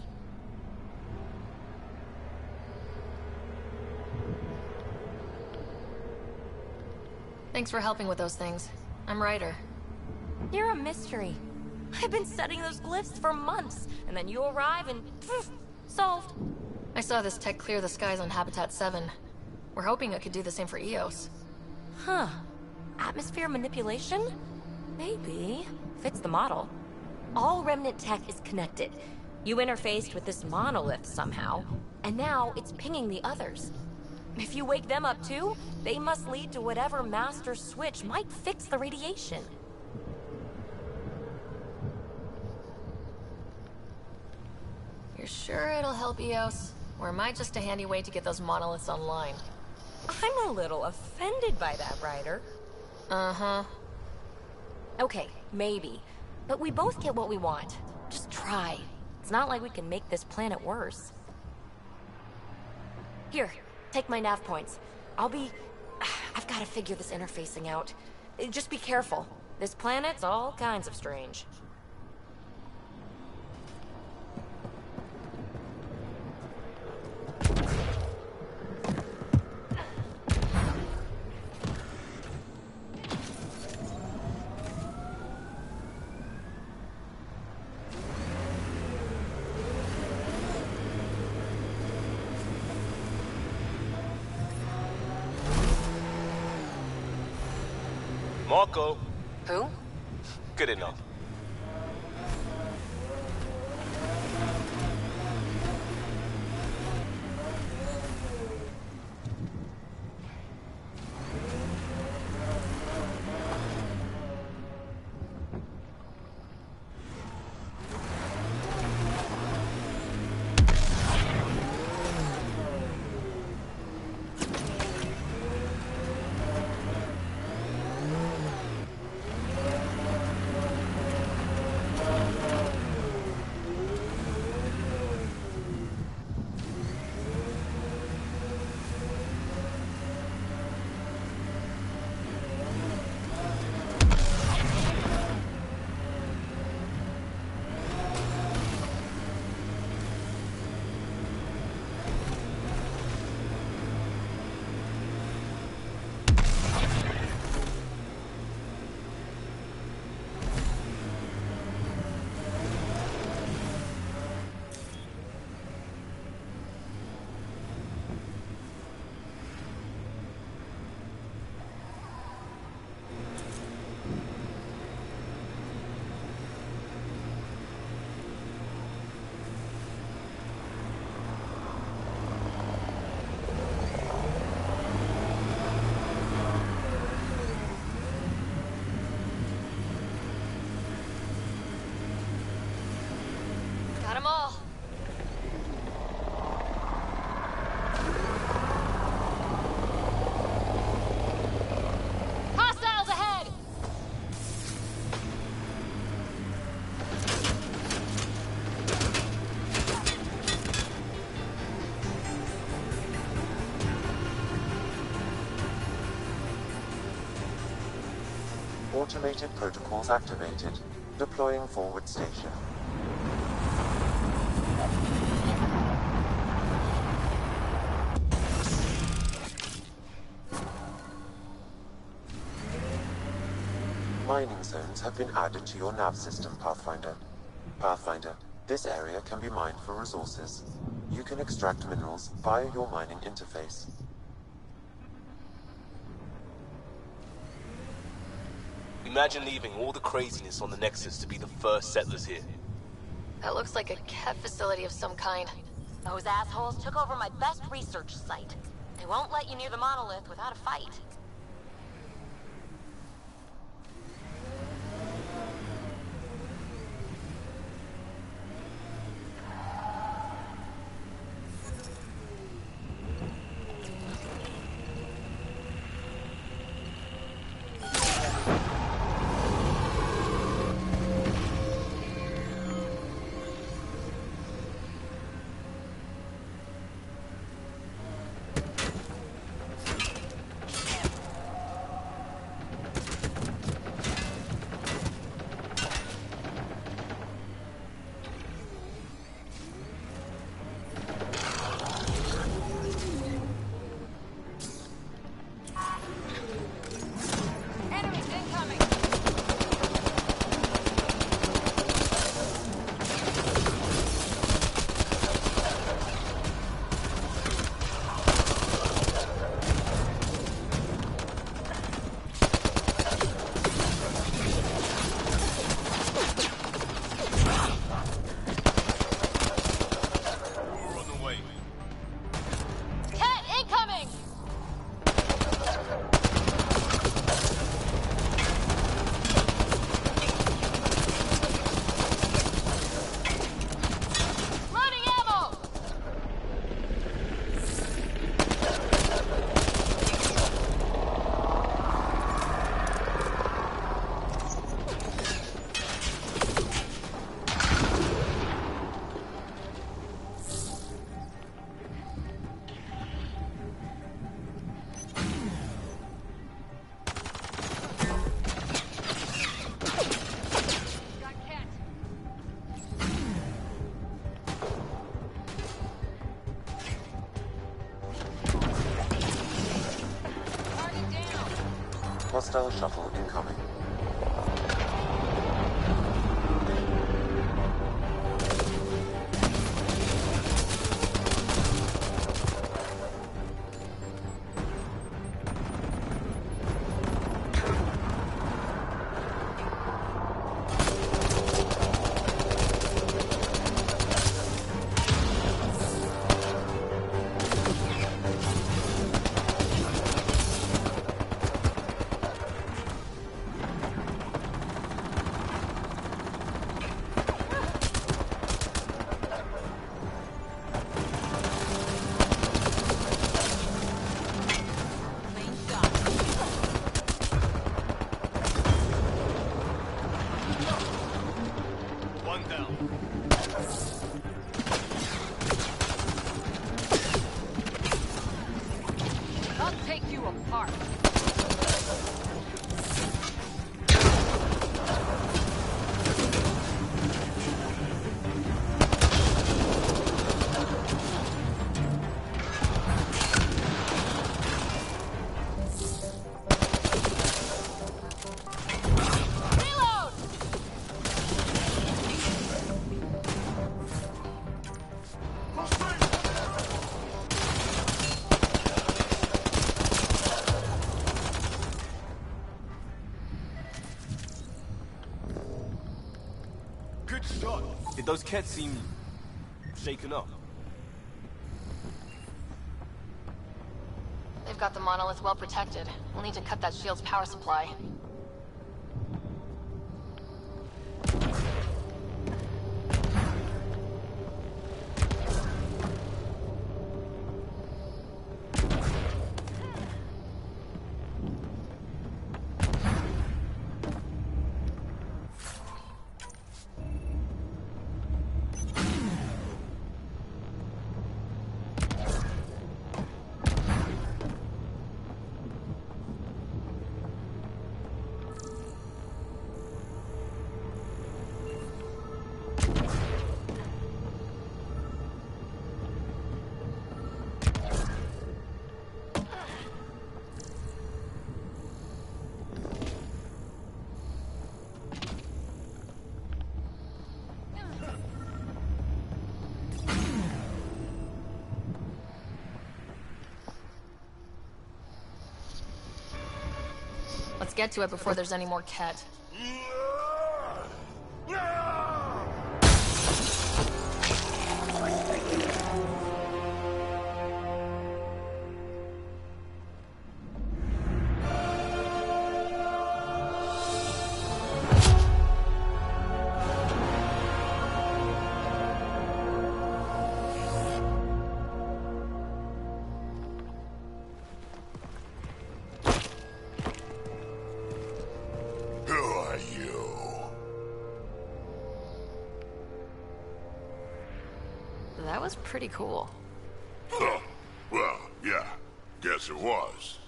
Thanks for helping with those things. I'm Ryder. You're a mystery. I've been studying those glyphs for months, and then you arrive and poof, solved. I saw this tech clear the skies on Habitat 7. We're hoping it could do the same for EOS. Huh. Atmosphere manipulation? Maybe. Fits the model. All Remnant tech is connected. You interfaced with this monolith somehow, and now it's pinging the others. If you wake them up too, they must lead to whatever master switch might fix the radiation. You're sure it'll help EOS? Or am I just a handy way to get those monoliths online? I'm a little offended by that, Ryder. Uh-huh. Okay, maybe. But we both get what we want. Just try. It's not like we can make this planet worse. Here, take my nav points. I've got to figure this interfacing out. Just be careful. This planet's all kinds of strange. Marco. Who? Good enough. Automated protocols activated. Deploying forward station. Mining zones have been added to your nav system, Pathfinder. Pathfinder, this area can be mined for resources. You can extract minerals via your mining interface. Imagine leaving all the craziness on the Nexus to be the first settlers here. That looks like a Kev facility of some kind. Those assholes took over my best research site. They won't let you near the monolith without a fight. Hostile shuttle incoming. I'll take you apart. Good shot. Did those cats seem shaken up? They've got the monolith well protected. We'll need to cut that shield's power supply. Let's get to it before there's any more Ket. That was pretty cool. Huh. Well, yeah. Guess it was.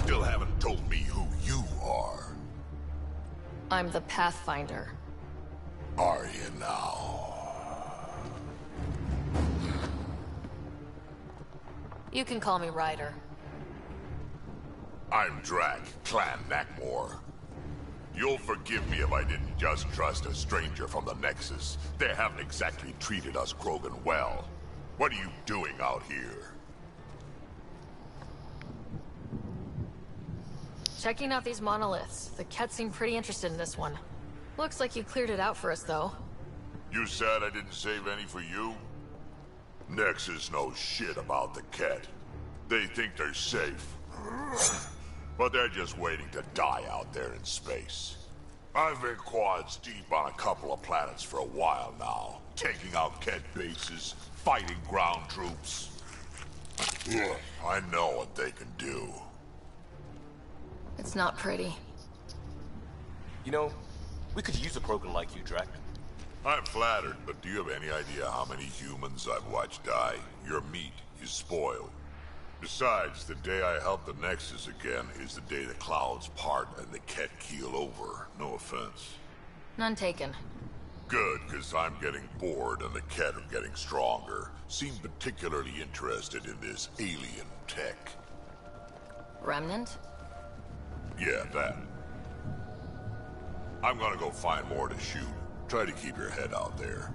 Still haven't told me who you are. I'm the Pathfinder. Are you now? You can call me Ryder. I'm Drac, Clan Nakmor. You'll forgive me if I didn't just trust a stranger from the Nexus. They haven't exactly treated us Krogan well. What are you doing out here? Checking out these monoliths. The Ket seem pretty interested in this one. Looks like you cleared it out for us, though. You said I didn't save any for you? Nexus knows shit about the Ket. They think they're safe. But they're just waiting to die out there in space. I've been quads deep on a couple of planets for a while now, taking out Ket bases, fighting ground troops. I know what they can do. It's not pretty. You know, we could use a Krogan like you, Drac. I'm flattered, but do you have any idea how many humans I've watched die? Your meat is spoiled. Besides, the day I help the Nexus again is the day the clouds part and the Ket keel over. No offense. None taken. Good, because I'm getting bored and the Ket are getting stronger. Seem particularly interested in this alien tech. Remnant? Yeah, that. I'm gonna go find more to shoot. Try to keep your head out there.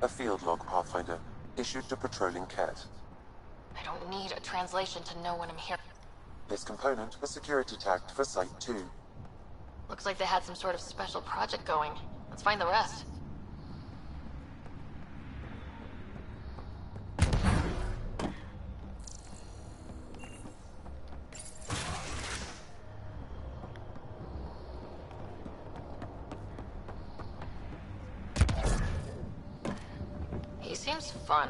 A field log, Pathfinder. Issued to patrolling Ket. I don't need a translation to know when I'm here. This component was security tagged for Site 2. Looks like they had some sort of special project going. Let's find the rest. He seems fun.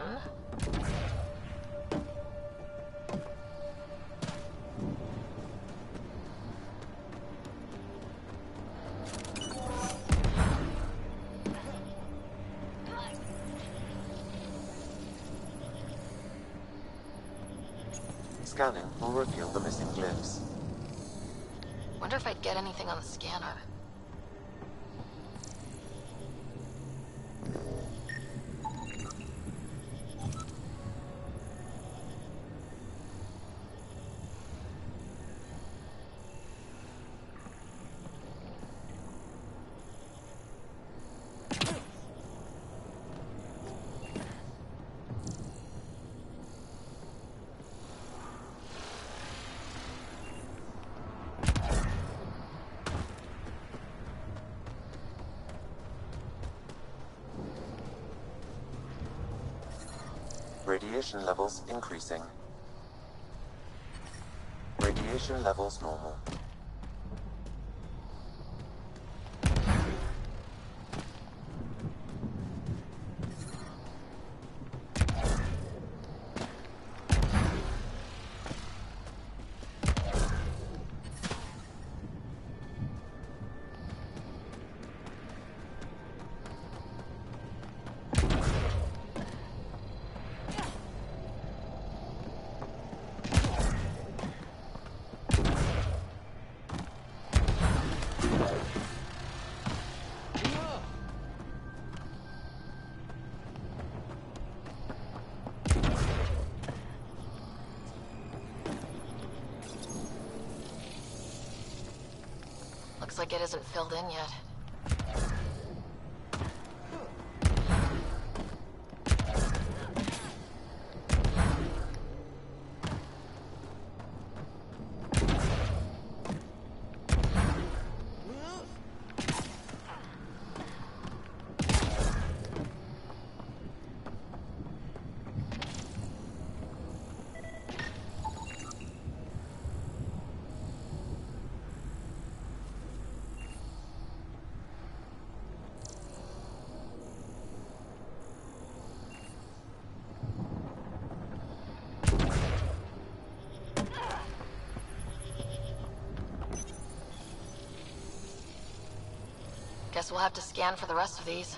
Scanning will reveal the missing glyphs. Wonder if I'd get anything on the scanner. Radiation levels increasing. Radiation levels normal. like it isn't filled in yet. Guess we'll have to scan for the rest of these.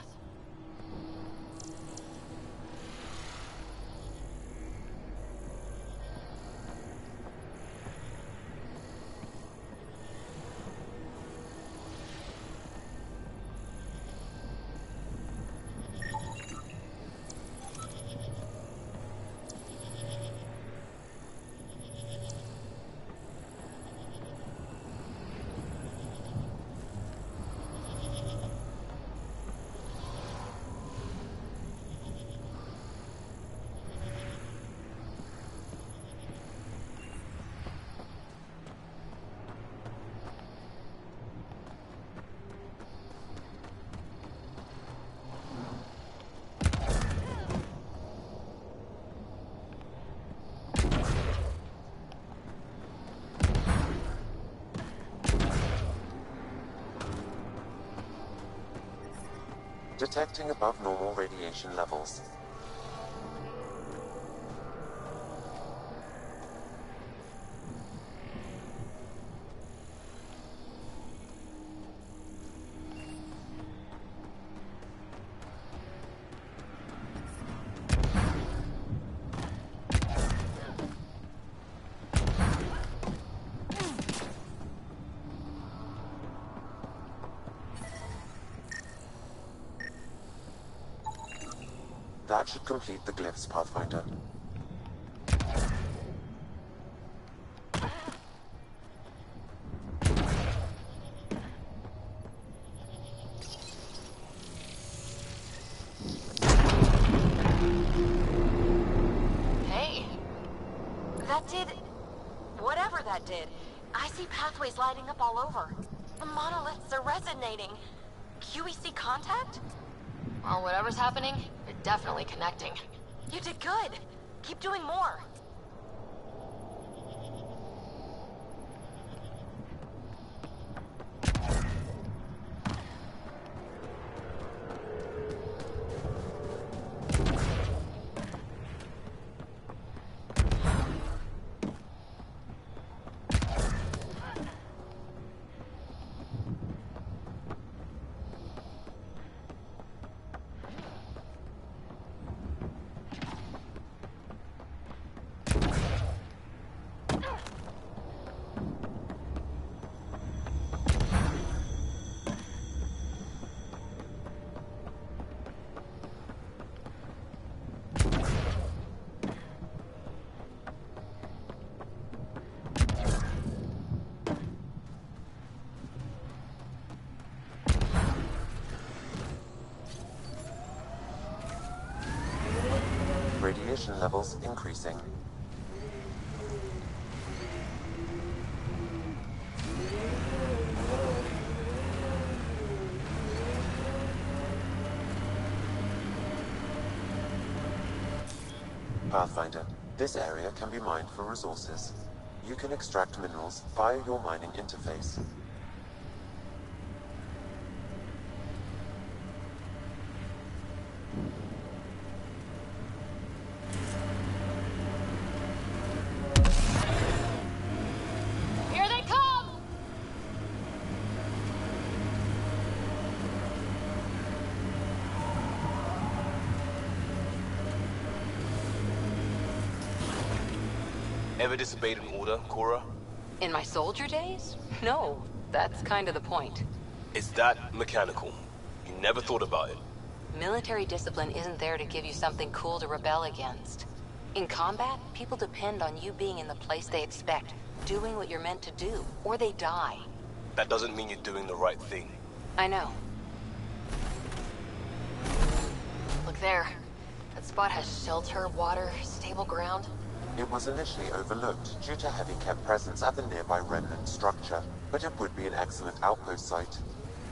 Detecting above normal radiation levels. That should complete the glyphs, Pathfinder. Hey. That did... whatever that did. I see pathways lighting up all over. The monoliths are resonating. QEC contact? Well, whatever's happening, you're definitely connecting. You did good. Keep doing more. Radiation levels increasing. Pathfinder, this area can be mined for resources. You can extract minerals via your mining interface. Here they come! Ever disobeyed an order, Cora? In my soldier days? No, that's kind of the point. Is that mechanical? You never thought about it? Military discipline isn't there to give you something cool to rebel against. In combat, people depend on you being in the place they expect, doing what you're meant to do, or they die. that doesn't mean you're doing the right thing. I know. Look there. That spot has shelter, water, stable ground. It was initially overlooked due to heavy Ket presence at the nearby remnant structure, but it would be an excellent outpost site.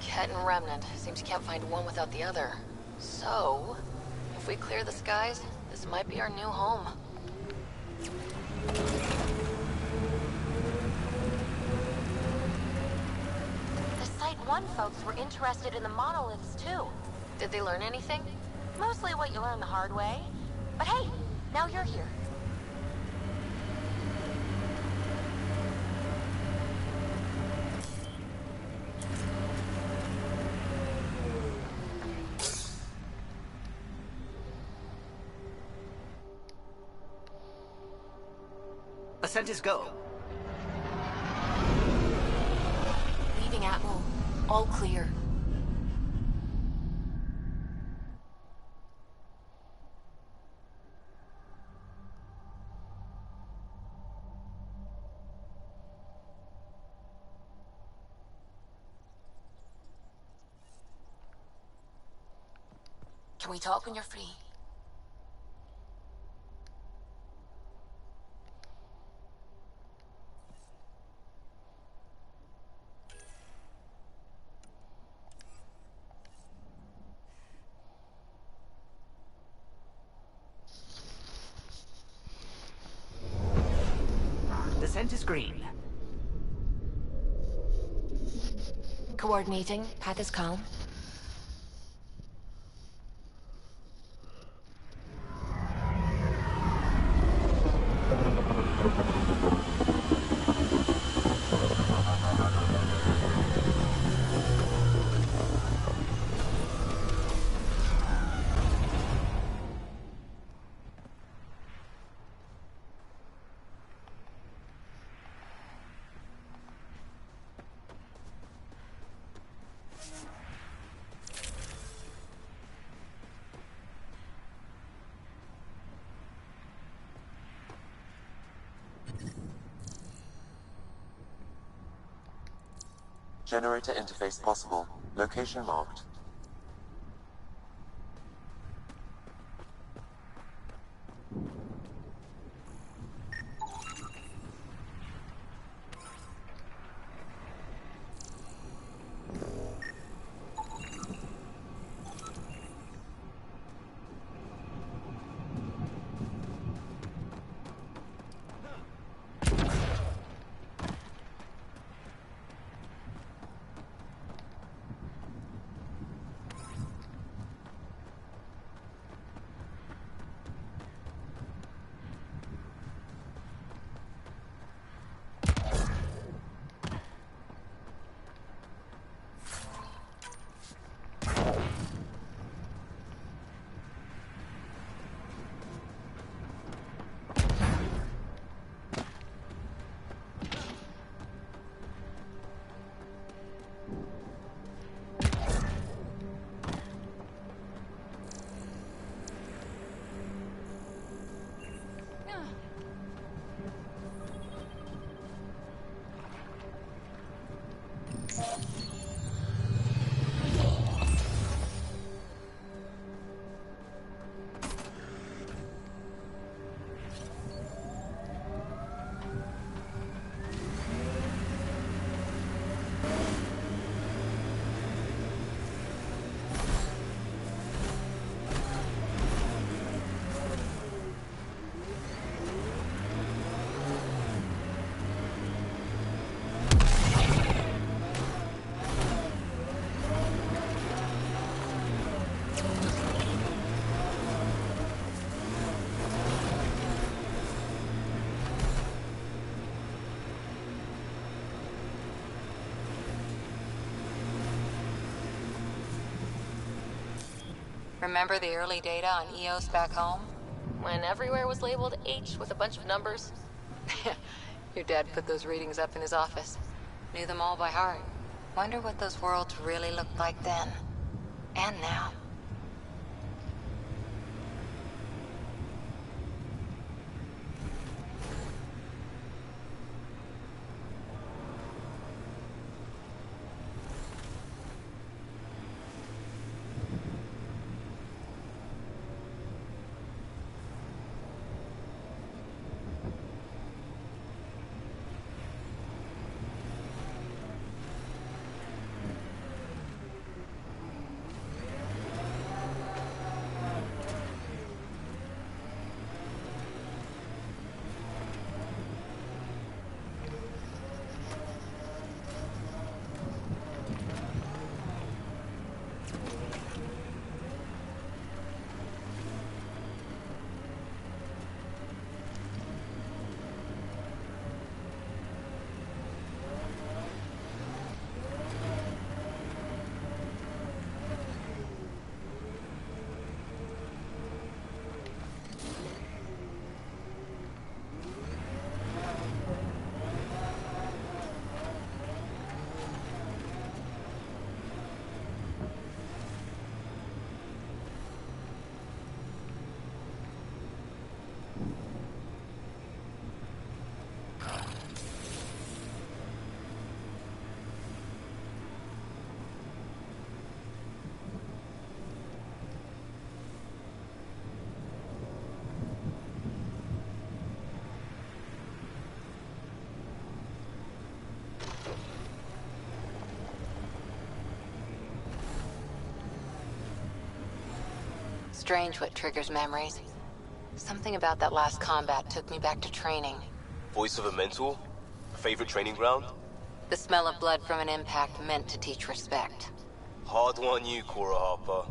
Ket and Remnant. Seems you can't find one without the other. So, if we clear the skies, this might be our new home. The Site 1 folks were interested in the monoliths, too. Did they learn anything? Mostly what you learn the hard way. But hey, now you're here. Ascent is go. Leaving Atwell. All clear. Can we talk when you're free? Descent is green. Coordinating. Path is calm. Generator interface possible. Location marked. Remember the early data on EOS back home? When everywhere was labeled H with a bunch of numbers? Your dad put those readings up in his office. Knew them all by heart. Wonder what those worlds really looked like then. And now. Strange what triggers memories. Something about that last combat took me back to training. Voice of a mentor? Favorite training ground? The smell of blood from an impact meant to teach respect. Hard one on you, Cora Harper.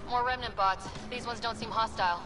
More remnant bots. These ones don't seem hostile.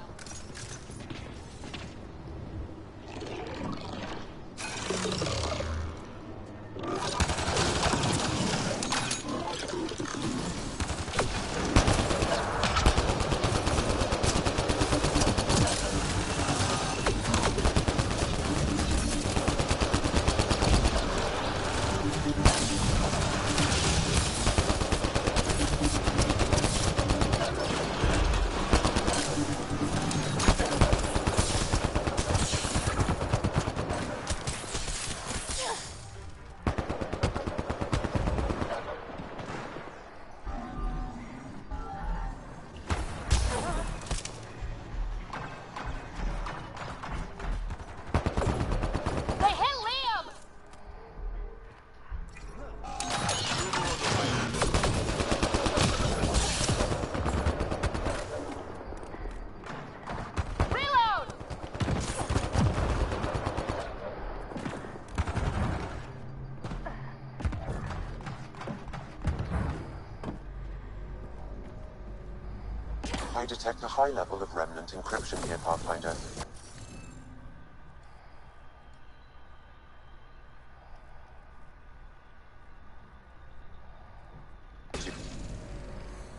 I detect a high level of remnant encryption here, Pathfinder.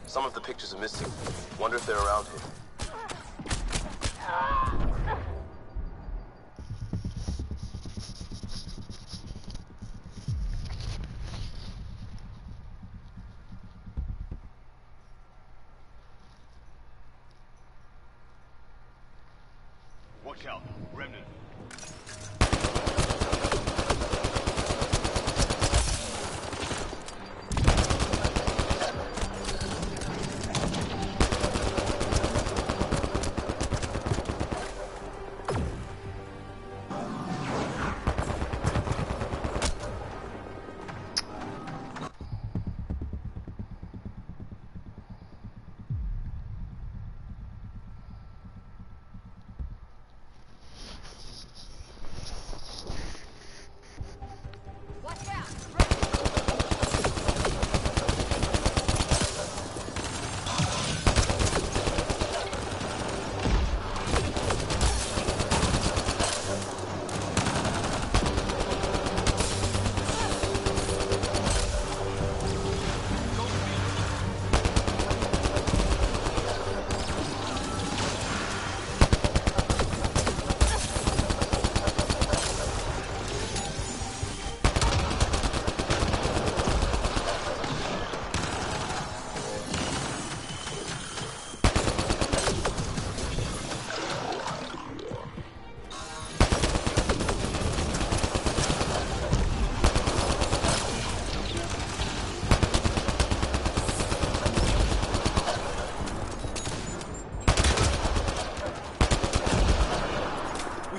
Some of the pictures are missing. Wonder if they're around here. Watch out, remnant.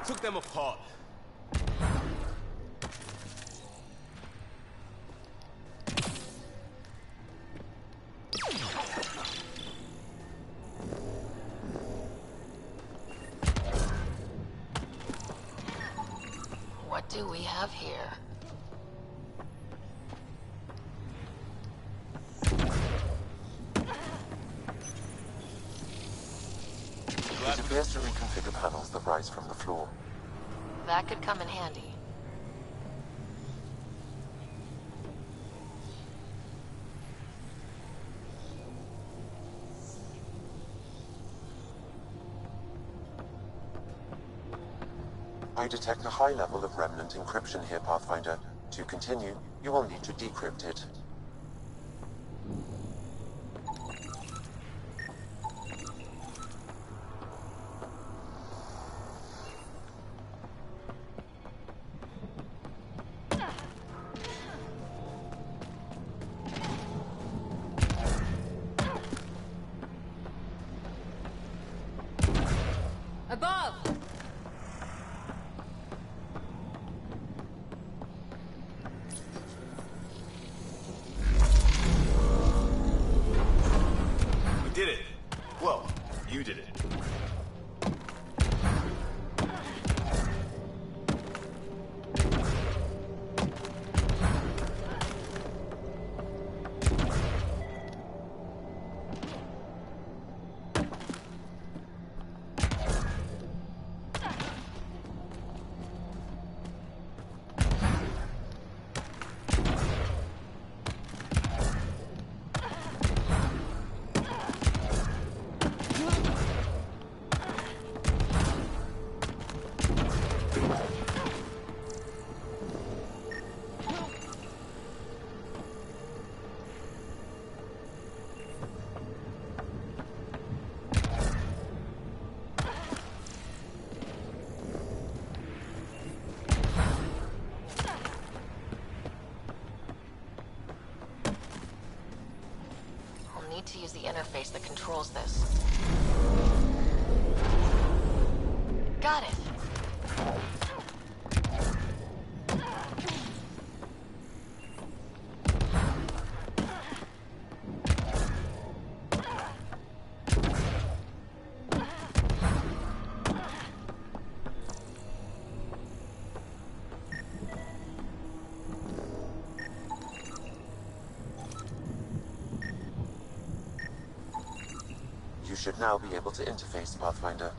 Took them apart. What do we have here? It appears to reconfigure panels that rise from the floor. That could come in handy. I detect a high level of remnant encryption here, Pathfinder. To continue, you will need to decrypt it. Above! We did it. Well, you did it. Need to use the interface that controls this. Got it. You should now be able to interface, Pathfinder.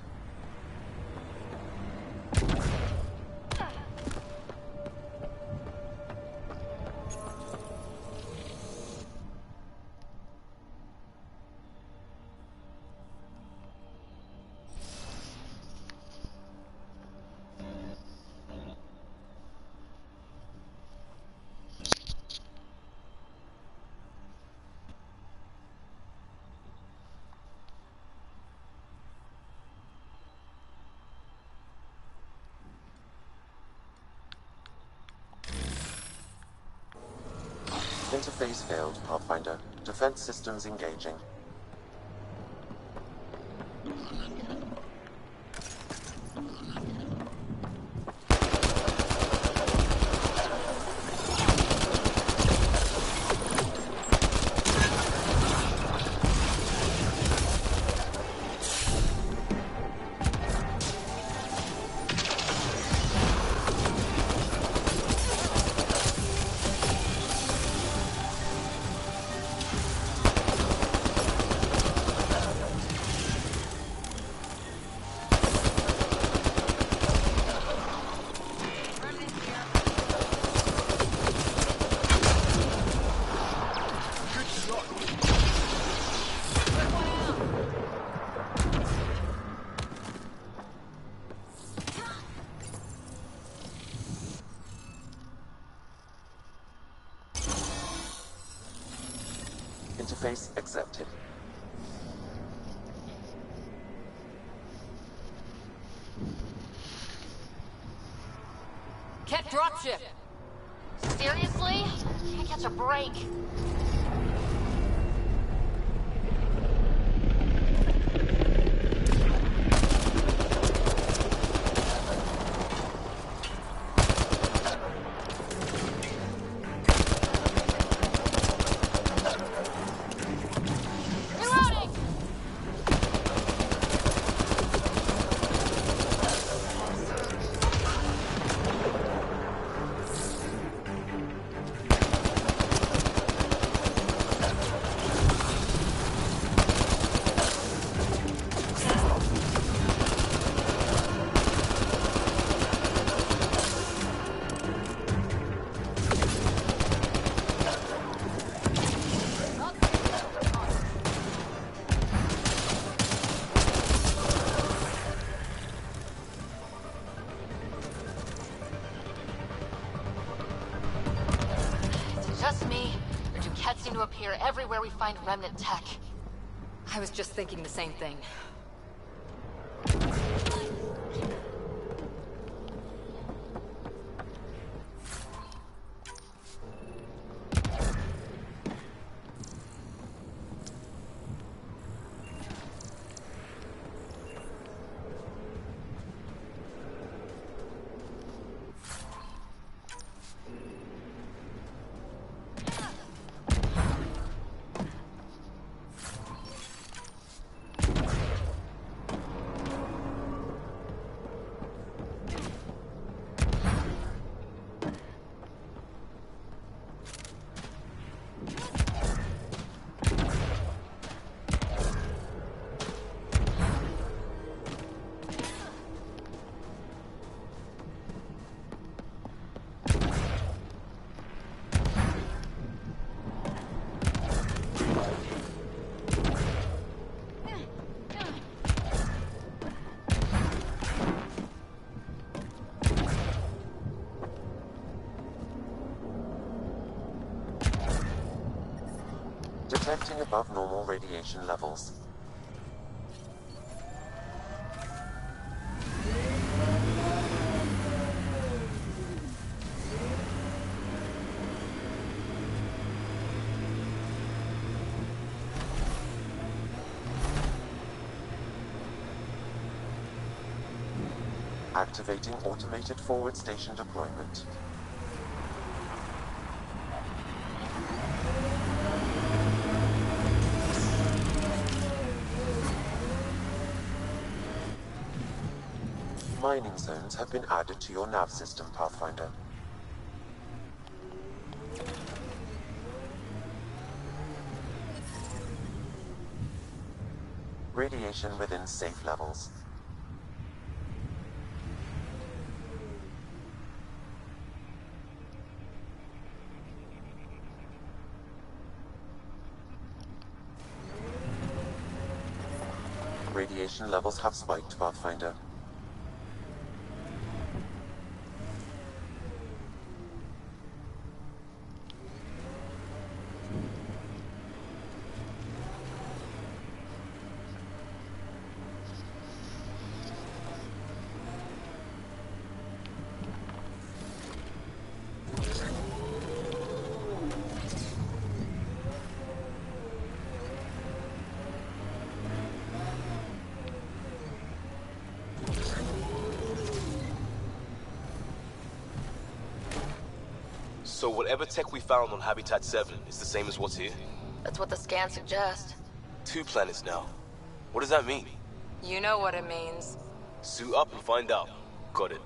Interface failed, Pathfinder. Defense systems engaging. Interface accepted. Ket dropship! Seriously? Can't catch a break. can't seem to appear everywhere we find remnant tech. I was just thinking the same thing. Detecting above normal radiation levels. Activating automated forward station deployment. Mining zones have been added to your nav system, Pathfinder. Radiation within safe levels. Radiation levels have spiked, Pathfinder. So whatever tech we found on Habitat 7 is the same as what's here? That's what the scans suggest. 2 planets now. What does that mean? You know what it means. Suit up and find out. Got it.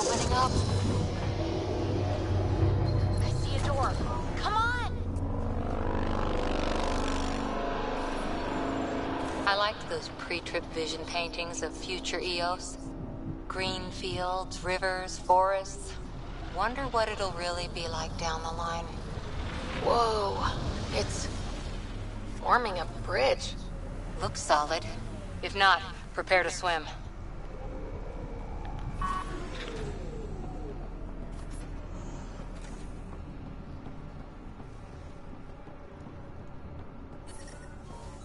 opening up. I see a door. Come on! I liked those pre-trip vision paintings of future Eos. Green fields, rivers, forests. Wonder what it'll really be like down the line. Whoa. It's forming a bridge. Looks solid. If not, prepare to swim.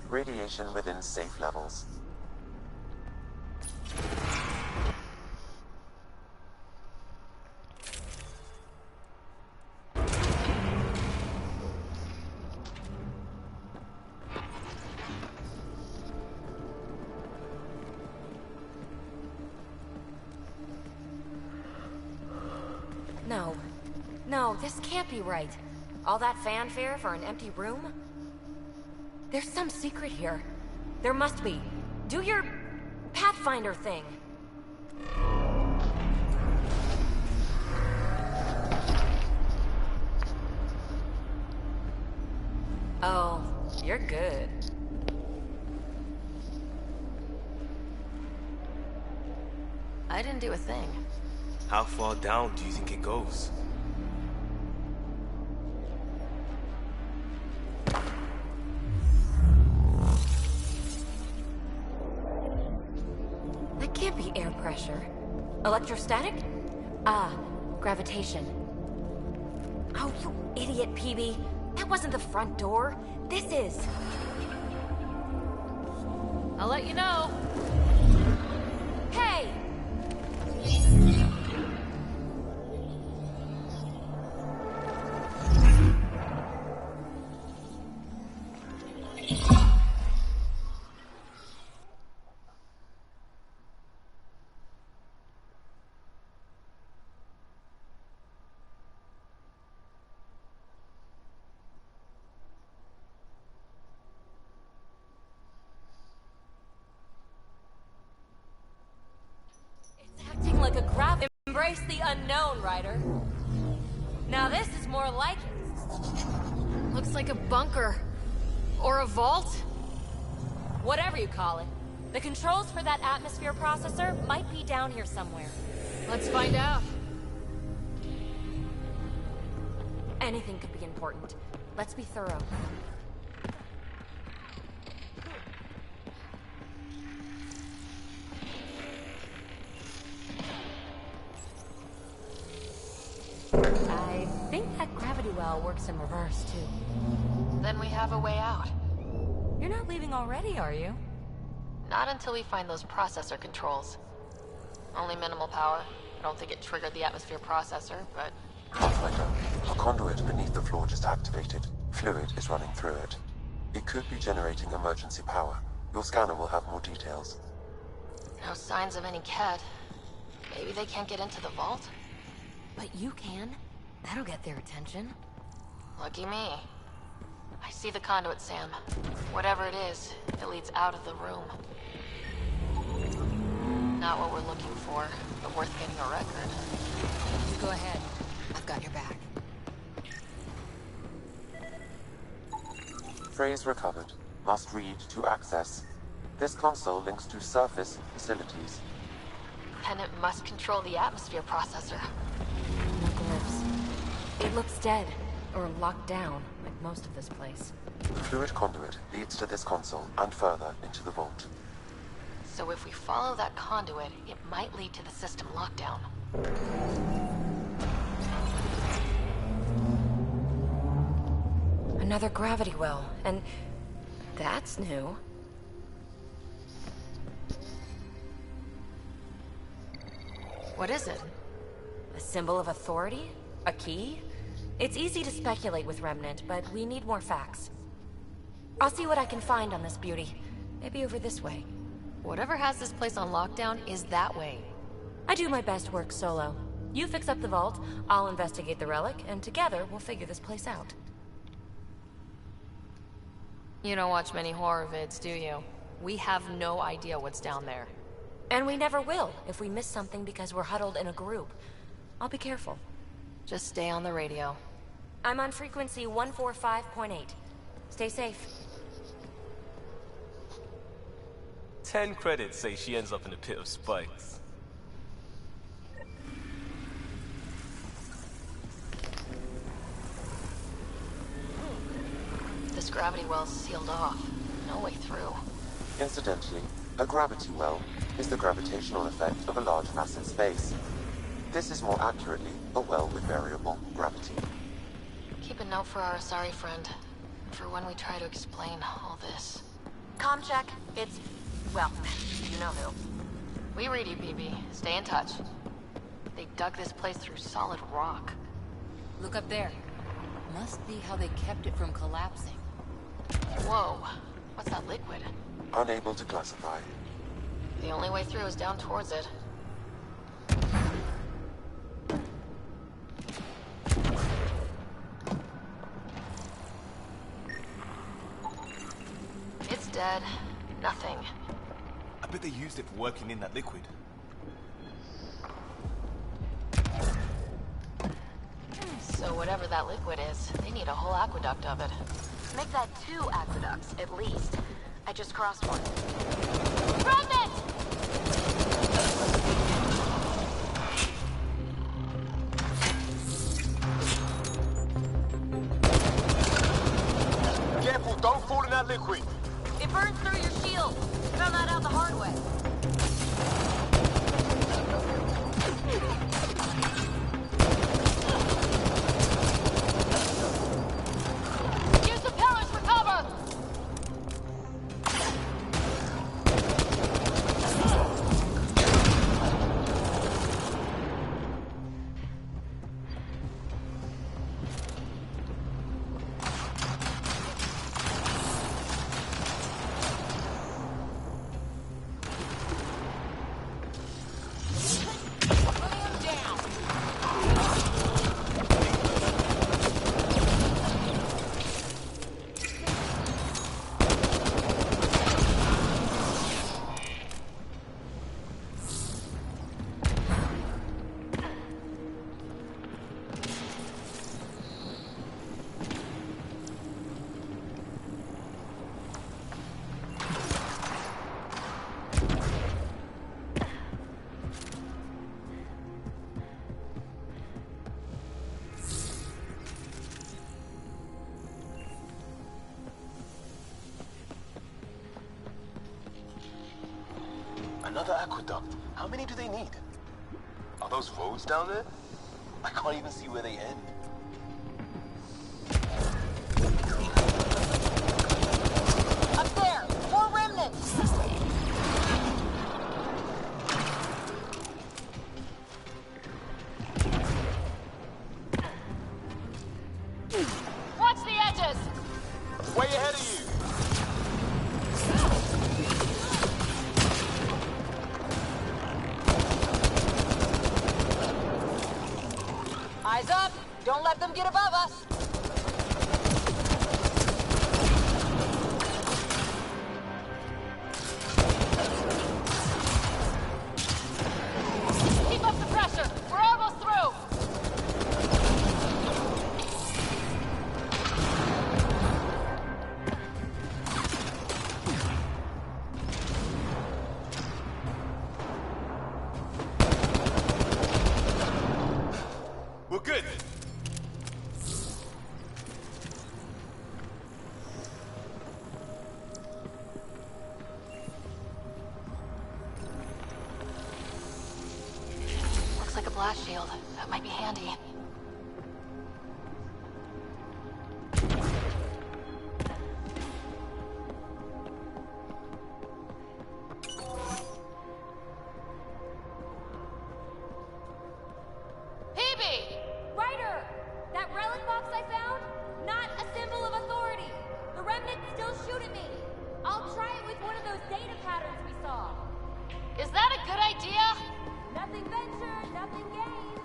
Radiation within safe levels. No. No, this can't be right. All that fanfare for an empty room? There's some secret here. There must be. Do your Pathfinder thing. Oh, you're good. I didn't do a thing. How far down do you think it goes? That can't be air pressure. Electrostatic? Ah, gravitation. Oh, you idiot, PB. That wasn't the front door. This is. I'll let you know. Hey! Acting like a Embrace the unknown, Ryder. Now this is more like it. Looks like a bunker. Or a vault? Whatever you call it. The controls for that atmosphere processor might be down here somewhere. Let's find out. Anything could be important. Let's be thorough. I think that gravity well works in reverse, too. Then we have a way out. You're not leaving already, are you? Not until we find those processor controls. Only minimal power. I don't think it triggered the atmosphere processor, but... Pathfinder, a conduit beneath the floor just activated. Fluid is running through it. It could be generating emergency power. Your scanner will have more details. No signs of any cat. Maybe they can't get into the vault? But you can. That'll get their attention. Lucky me. I see the conduit, Sam. Whatever it is, it leads out of the room. Not what we're looking for, but worth getting a record. You go ahead. I've got your back. Phrase recovered. Must read to access. This console links to surface facilities. Then it must control the atmosphere processor. No glyphs. It looks dead, or locked down, like most of this place. The fluid conduit leads to this console and further into the vault. So if we follow that conduit, it might lead to the system lockdown. Another gravity well, and that's new. What is it? A symbol of authority? A key? It's easy to speculate with Remnant, but we need more facts. I'll see what I can find on this beauty. Maybe over this way. Whatever has this place on lockdown is that way. I do my best work solo. You fix up the vault, I'll investigate the relic, and together we'll figure this place out. You don't watch many horror vids, do you? We have no idea what's down there. And we never will if we miss something because we're huddled in a group. I'll be careful. Just stay on the radio. I'm on frequency 145.8. Stay safe. 10 credits say she ends up in a pit of spikes. This gravity well's sealed off. No way through. Incidentally, a gravity well is the gravitational effect of a large mass in space. This is more accurately a well with variable gravity. Keep a note for our sorry friend. For when we try to explain all this. Comm check. It's... well, you know who. We read you, BB. Stay in touch. They dug this place through solid rock. Look up there. Must be how they kept it from collapsing. Whoa. What's that liquid? Unable to classify. The only way through is down towards it. It's dead. Nothing. I bet they used it for working in that liquid. So whatever that liquid is, they need a whole aqueduct of it. Make that 2 aqueducts, at least. I just crossed one. Remnant! Careful, don't fall in that liquid. It burns through your shield. Found that out the hard way. Use the pillars for cover! Another aqueduct. How many do they need? Are those roads down there? I can't even see where they end. Up there! More remnants! Watch the edges! Way ahead of you! Eyes up! Don't let them get above us! Keep up the pressure! We're almost through! We're good. Looks like a blast shield. That might be handy. Ryder! That relic box I found? Not a symbol of authority. The remnants still shoot at me. I'll try it with one of those data patterns we saw. Is that a good idea? Nothing ventured, nothing gained.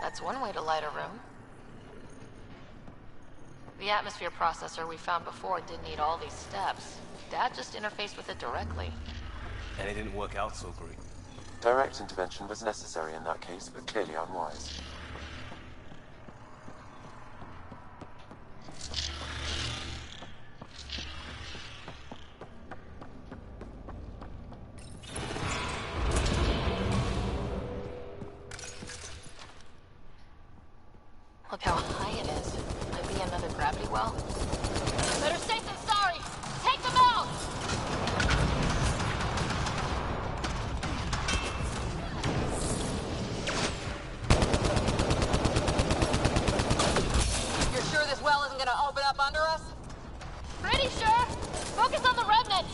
That's one way to light a room. The atmosphere processor we found before didn't need all these steps. Dad just interfaced with it directly. And it didn't work out so great. Direct intervention was necessary in that case, but clearly unwise. Look how high it is. Might be another gravity well. Better safe than sorry! Take them out! You're sure this well isn't gonna open up under us? Pretty sure! Focus on the remnant!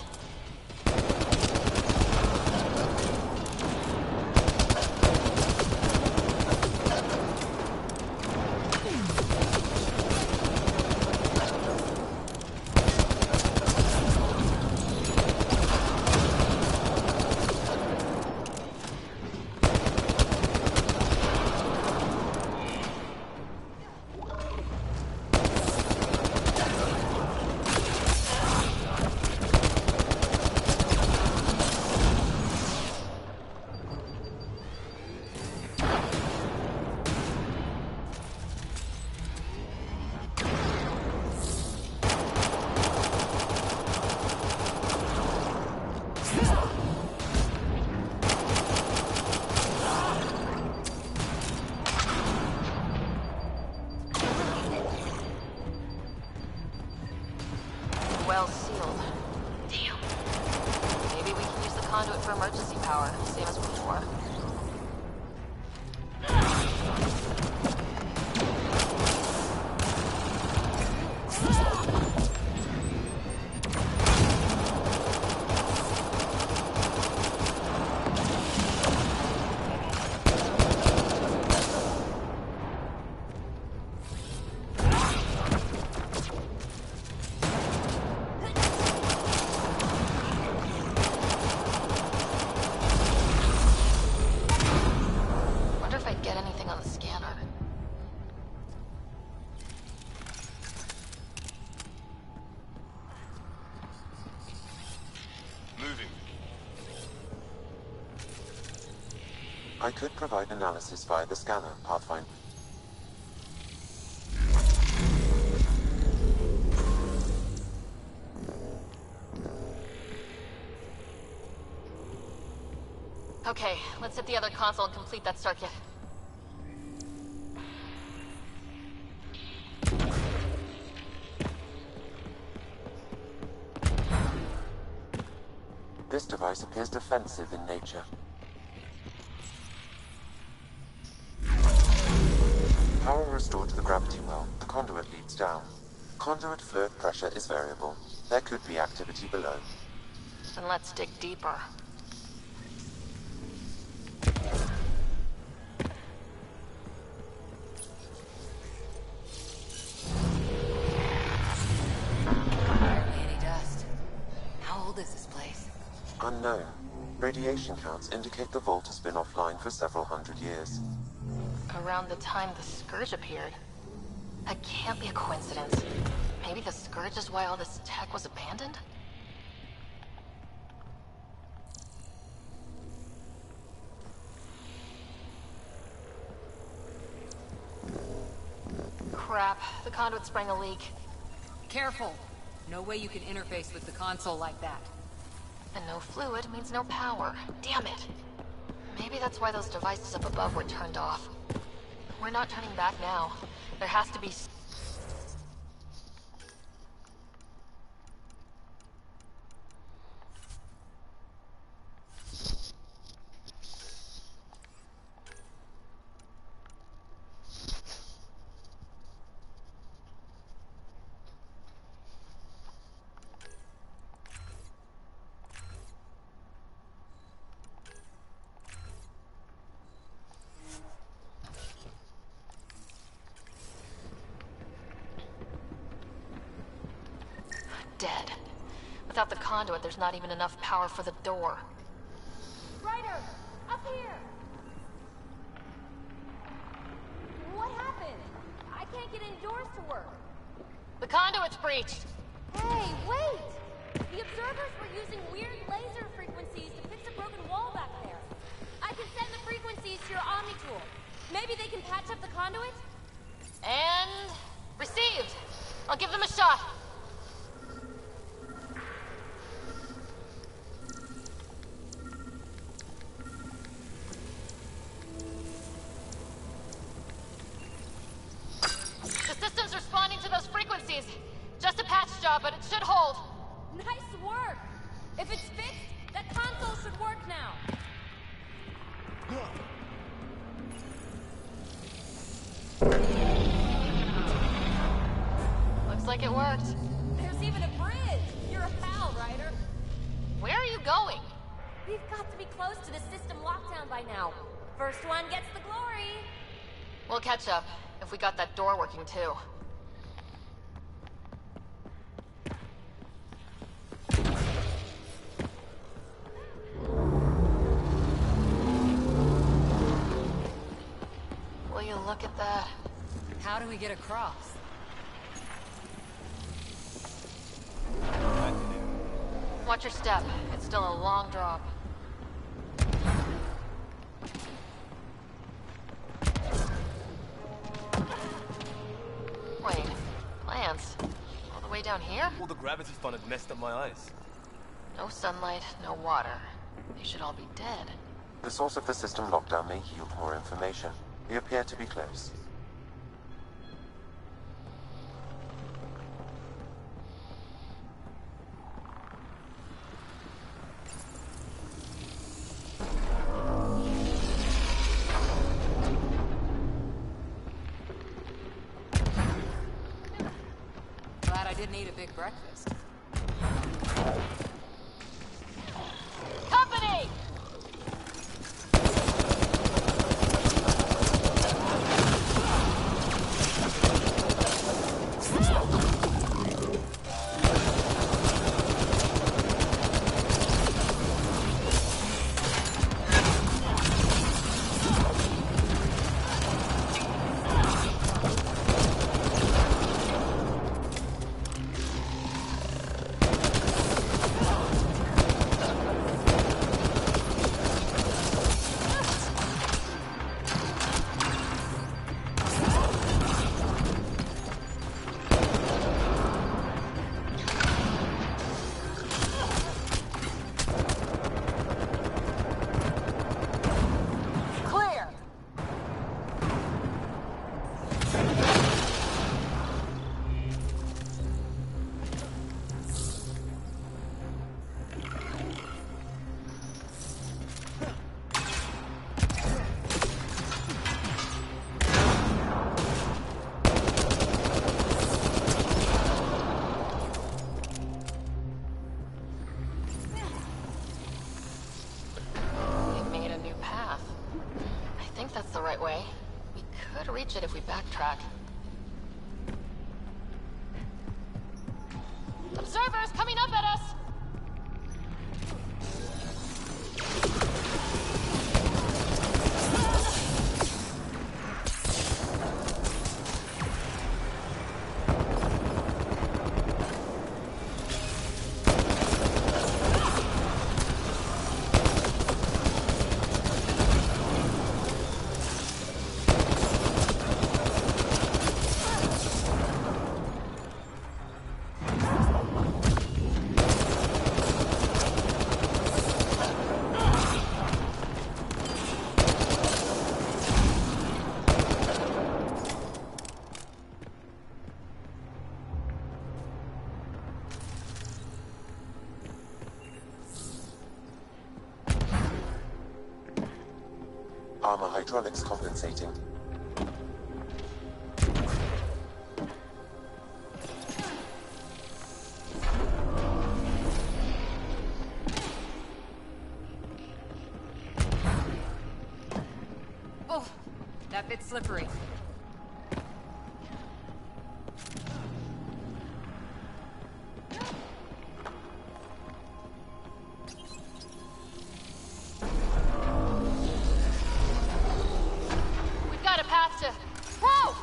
Well sealed. Damn. Maybe we can use the conduit for emergency power, same as before. Wonder if I'd get anything on the scanner. Moving. I could provide analysis via the scanner, Pathfinder. Okay, let's hit the other console and complete that circuit. This device appears defensive in nature. Power restored to the gravity well. The conduit leads down. Conduit fluid pressure is variable. There could be activity below. Then let's dig deeper. Any dust. How old is this place? Unknown. Radiation counts indicate the vault has been offline for several hundred years. Around the time the Scourge appeared. That can't be a coincidence. Maybe the Scourge is why all this tech was abandoned? Crap, the conduit sprang a leak. Careful. No way you can interface with the console like that. And no fluid means no power. Damn it. Maybe that's why those devices up above were turned off. We're not turning back now. There has to be... Dead. Without the conduit, there's not even enough power for the door. Ryder! Up here! can't get indoors to work. The conduit's breached. Hey, wait! The observers were using weird laser frequencies to fix a broken wall back there. I can send the frequencies to your Omni tool. Maybe they can patch up the conduit? And... received. I'll give them a shot. The system's responding to those frequencies. Just a patch job, but it should hold. Nice work! If it's fixed, that console should work now. Looks like it worked. There's even a bridge! You're a pal, Ryder. Where are you going? We've got to be close to the system lockdown by now. First one gets the glory. We'll catch up, if we got that door working too. Will you look at that? How do we get across? Watch your step. It's still a long drop. Wait, plants? All the way down here? All the gravity fun had messed up my eyes. No sunlight, no water. They should all be dead. The source of the system lockdown may yield more information. We appear to be close. Glad I didn't eat a big breakfast. Company! Way. We could reach it if we backtrack. Observers coming up at us! Armor hydraulics compensating. Oh, that bit's slippery. We've got a path to... Whoa!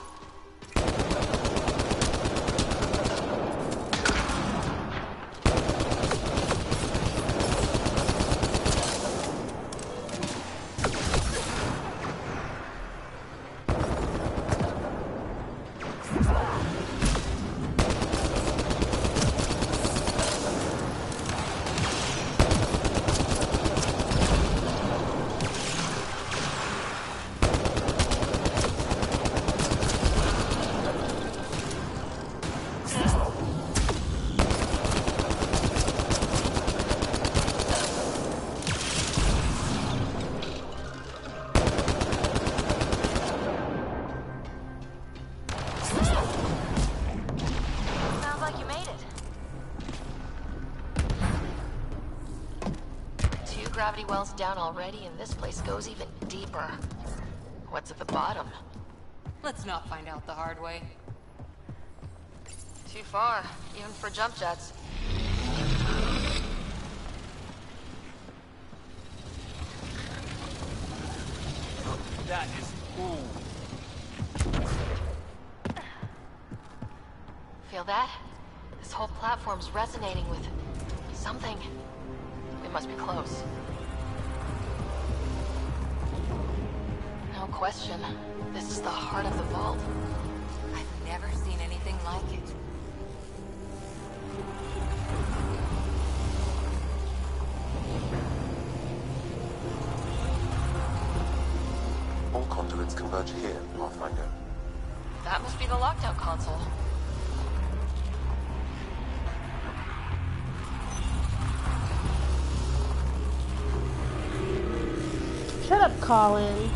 gravity wells down already, and this place goes even deeper. What's at the bottom? Let's not find out the hard way. Too far, even for jump jets. That is cool. Feel that? This whole platform's resonating with something. We must be close. No question. This is the heart of the vault. I've never seen anything like it. All conduits converge here, Pathfinder. That must be the lockdown console. Shut up, Colin.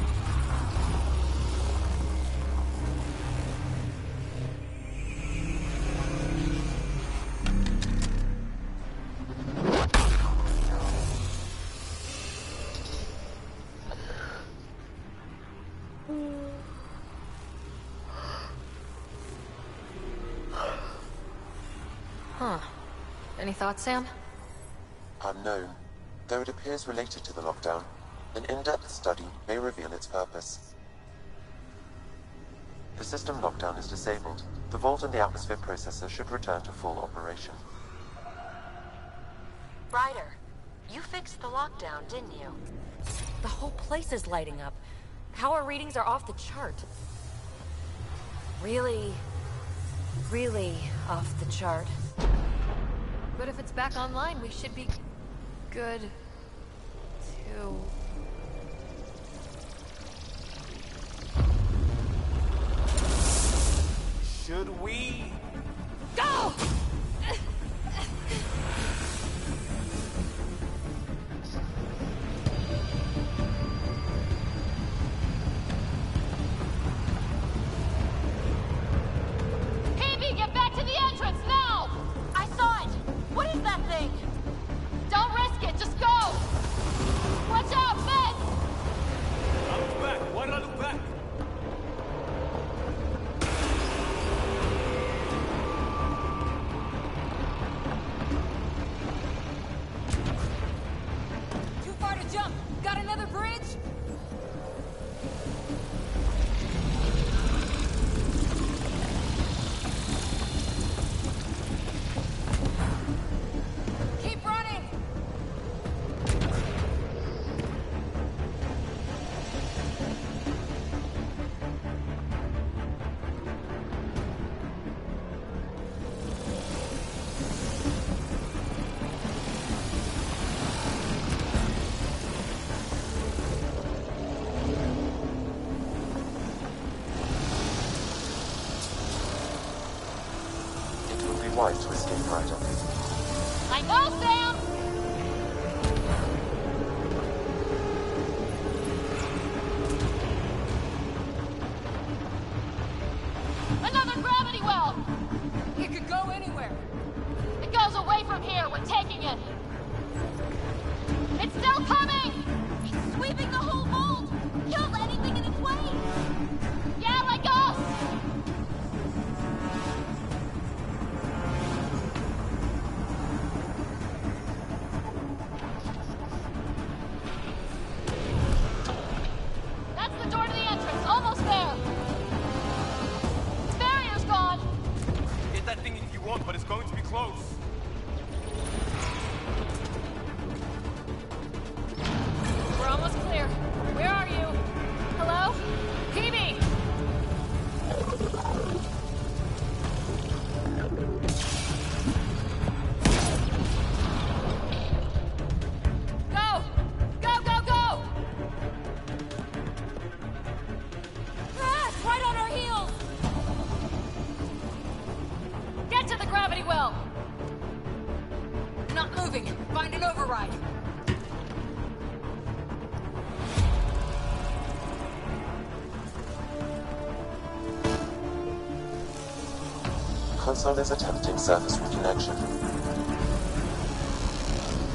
Huh. Any thoughts, Sam? Unknown. Though it appears related to the lockdown, an in-depth study may reveal its purpose. The system lockdown is disabled. The vault and the atmosphere processor should return to full operation. Ryder, you fixed the lockdown, didn't you? The whole place is lighting up. Power readings are off the chart. Really, really off the chart. But if it's back online, we should be good too. Should we? Go! Phoebe, get back to the entrance now! I saw it! What is that thing? Don't risk it, just go! Watch out, men! I look back. Why did I look back? Too far to jump. Got another bridge? Keep running! It would be wise to escape right up. I know, Sam! Another gravity well! It could go anywhere. It goes away from here, we're taking it! It's still coming! It's sweeping the whole vault. Kill anything in its way. Yeah, like us! That's the door to the entrance, almost there! Barrier's gone! Get that thing if you want, but it's going to be close. We're almost clear. Where are you? Hello? Phoebe! Go! Go, go, go! Ah, it's right on our heels. Get to the gravity well! Not moving. Find an override. Console is attempting surface reconnection.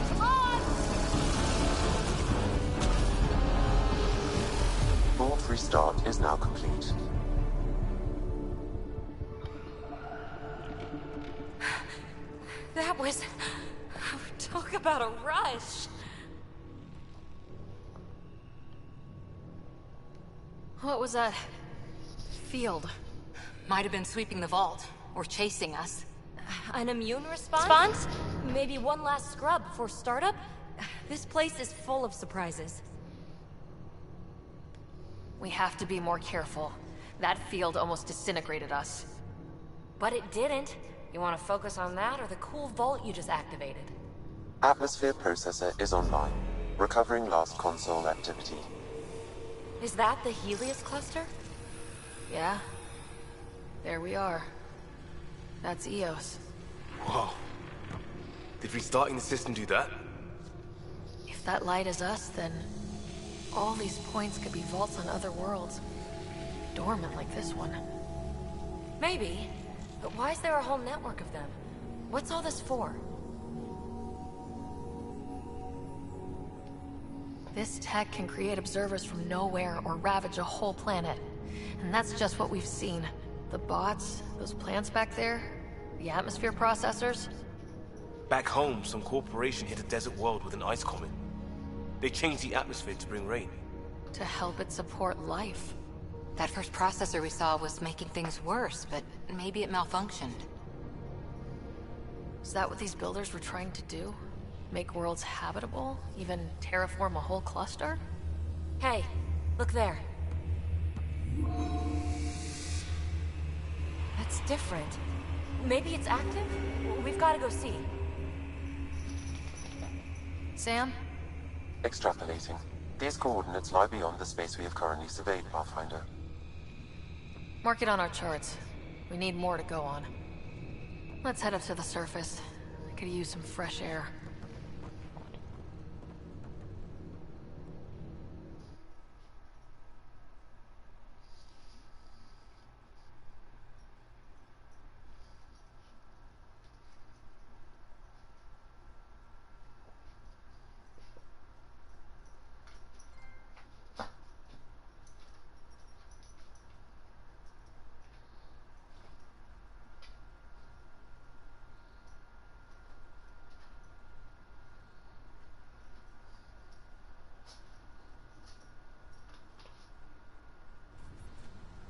Come on! restart is now complete. That was... Talk about a rush. What was that field? Might have been sweeping the vault, or chasing us. An immune response? Maybe one last scrub before startup? This place is full of surprises. We have to be more careful. That field almost disintegrated us. But it didn't. You want to focus on that or the cool vault you just activated? Atmosphere processor is online, recovering last console activity. Is that the Helios cluster? Yeah. There we are. That's Eos. Whoa. Did restarting the system do that? If that light is us, then all these points could be vaults on other worlds. Dormant like this one. Maybe. But why is there a whole network of them? What's all this for? This tech can create observers from nowhere or ravage a whole planet. And that's just what we've seen. The bots, those plants back there, the atmosphere processors. Back home, some corporation hit a desert world with an ice comet. They changed the atmosphere to bring rain. To help it support life. That first processor we saw was making things worse, but maybe it malfunctioned. Is that what these builders were trying to do? Make worlds habitable? Even terraform a whole cluster? Hey, look there. That's different. Maybe it's active? We've got to go see. Sam? Extrapolating. These coordinates lie beyond the space we have currently surveyed, Pathfinder. Mark it on our charts. We need more to go on. Let's head up to the surface. I could use some fresh air.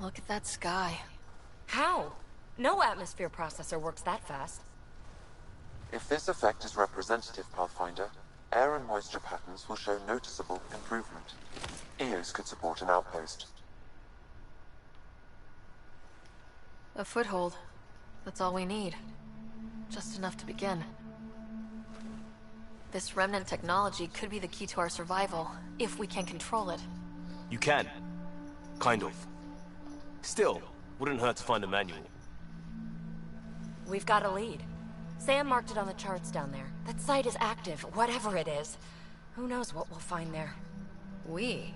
Look at that sky. How? No atmosphere processor works that fast. If this effect is representative, Pathfinder, air and moisture patterns will show noticeable improvement. Eos could support an outpost. A foothold. That's all we need. Just enough to begin. This remnant technology could be the key to our survival, if we can control it. You can. Kind of. Still, wouldn't hurt to find a manual. We've got a lead. Sam marked it on the charts down there. That site is active, whatever it is. Who knows what we'll find there. We?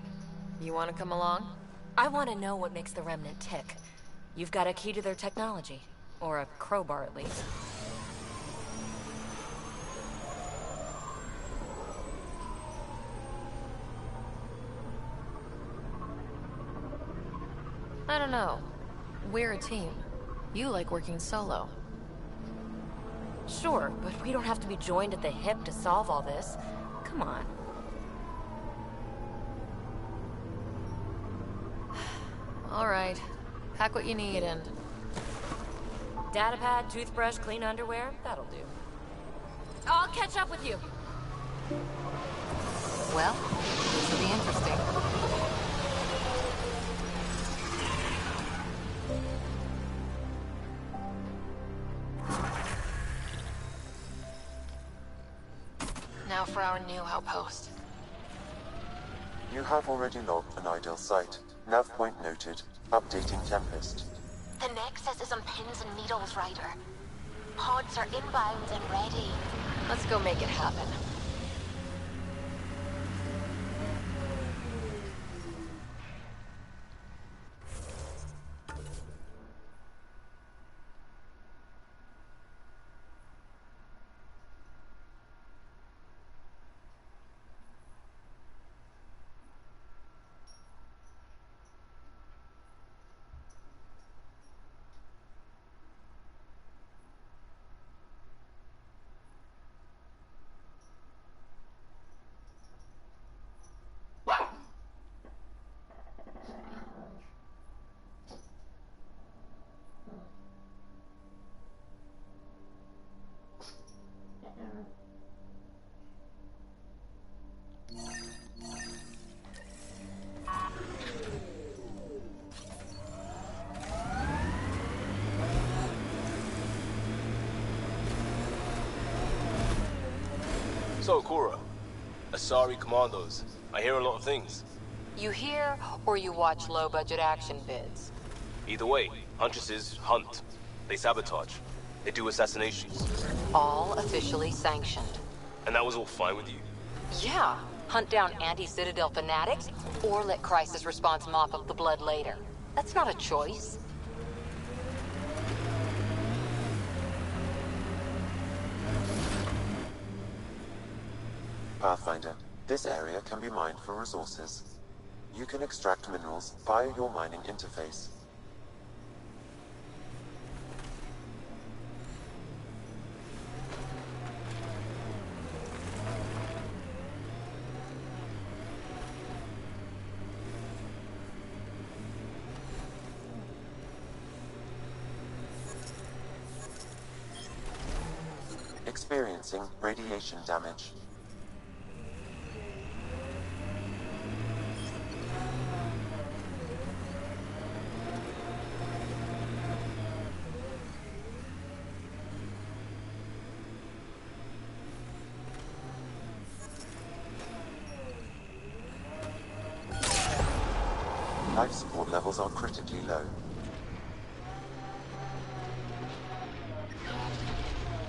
You want to come along? I want to know what makes the Remnant tick. You've got a key to their technology. Or a crowbar, at least. I don't know. We're a team. You like working solo. Sure, but we don't have to be joined at the hip to solve all this. Come on. All right. Pack what you need and... Datapad, toothbrush, clean underwear, that'll do. I'll catch up with you. Well, this will be interesting. Now for our new outpost. You have already logged an ideal site. Nav point noted. Updating Tempest. The Nexus is on pins and needles, Ryder. Pods are inbound and ready. Let's go make it happen. So, Cora, Asari Commandos. I hear a lot of things. You hear, or you watch low-budget action vids? Either way, Huntresses hunt. They sabotage. They do assassinations. All officially sanctioned. And that was all fine with you? Yeah. Hunt down anti-Citadel fanatics, or let Crisis Response mop up the blood later. That's not a choice. Pathfinder, this area can be mined for resources. You can extract minerals via your mining interface. Experiencing radiation damage. Life support levels are critically low.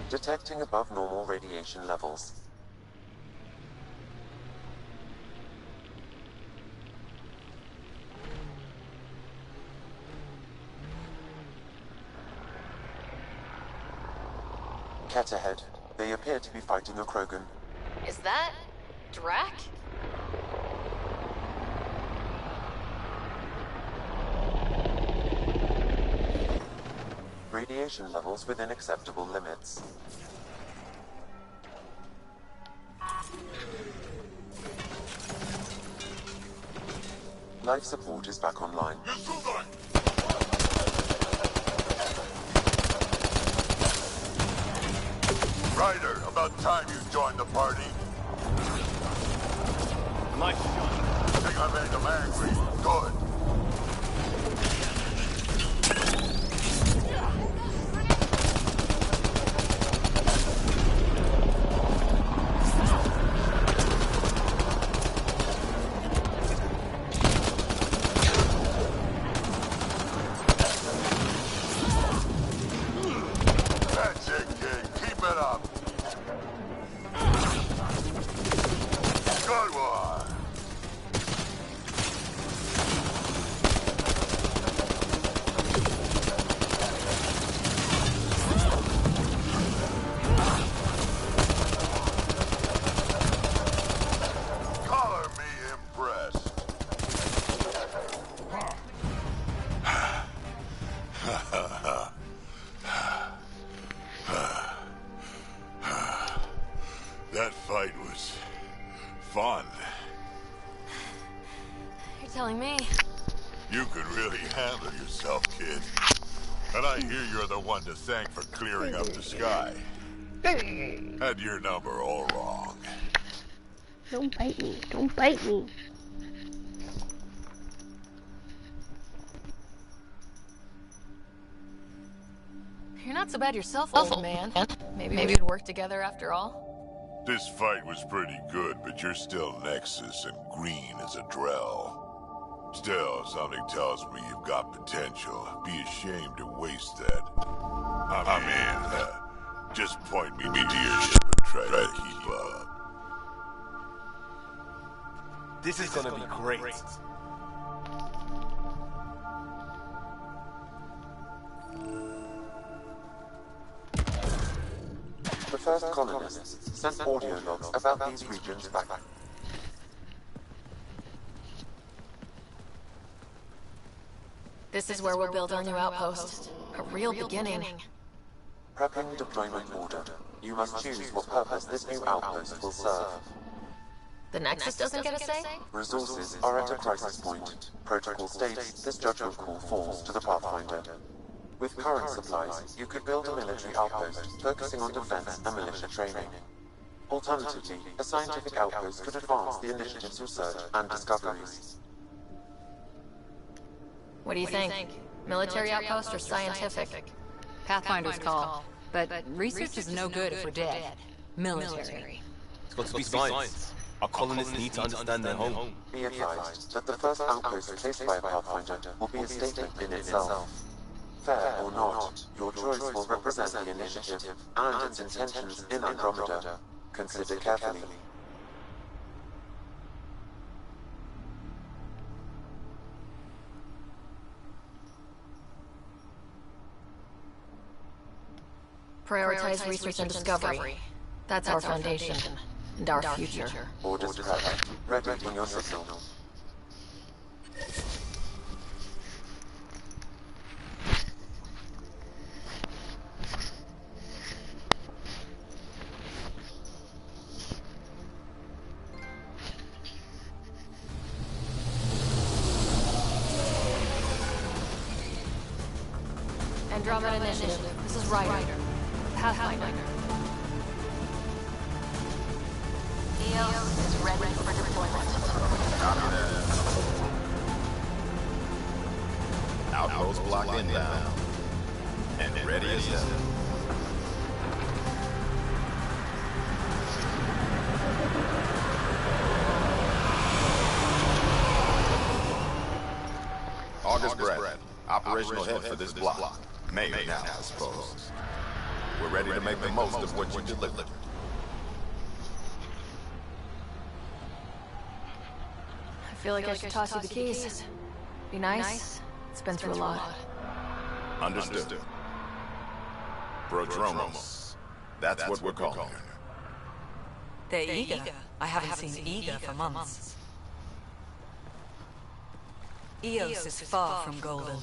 Detecting above normal radiation levels. Cat ahead. They appear to be fighting a Krogan. Is that... Drac? Radiation levels within acceptable limits. Life support is back online. Ryder, about time you joined the party. Nice shot. Think I made them angry. Good. That's it, kid. Keep it up. Good one. Color me impressed. That fight was fun. You're telling me. You could really handle yourself, kid. And I hear you're the one to thank for clearing up the sky. Had your number all wrong. Don't bite me. Don't bite me. You're not so bad yourself, old man. Maybe we could work together after all. This fight was pretty good, but you're still Nexus and green as a Drell. Still, something tells me you've got potential. Be ashamed to waste that. I mean, just point me to your ship and try to keep up. This is gonna be great. The first colonists sent audio logs about these regions back. This is where we'll build our new outpost. A real beginning. Prepping deployment order. You must choose what purpose this new outpost will serve. The Nexus doesn't get a say? Resources are at a crisis point. Protocol states this judgment call falls to the Pathfinder. With current supplies, you could build a military outpost focusing on defense and militia training. Alternatively, a scientific outpost could advance the initiative's research and discoveries. What do you think? Military outpost or scientific? Pathfinder's call. But research is no good if we're dead. Military. It's got to be science. Our colonists need to understand their home. Be advised that the first outpost placed by a Pathfinder will be a statement in itself. Fair or not, your choice will represent the initiative and its intentions in Andromeda. Consider carefully. Prioritize research and discovery. That's our foundation. And our future. Orders prepped. Ready when your signal. Andromeda Initiative. This is Ryder. Pathfinder. EOS is ready for deployment. Copy that. Outpost blocked inbound. And ready as hell. August Brad, operational head for this block. Mayor now, I suppose. We're ready to make the most of what you delivered. I feel like I should toss you the keys. Be nice. It's been through a lot. Understood. Prodromos. That's what we're calling her. They're eager. I haven't seen eager for months. EOS is far from golden.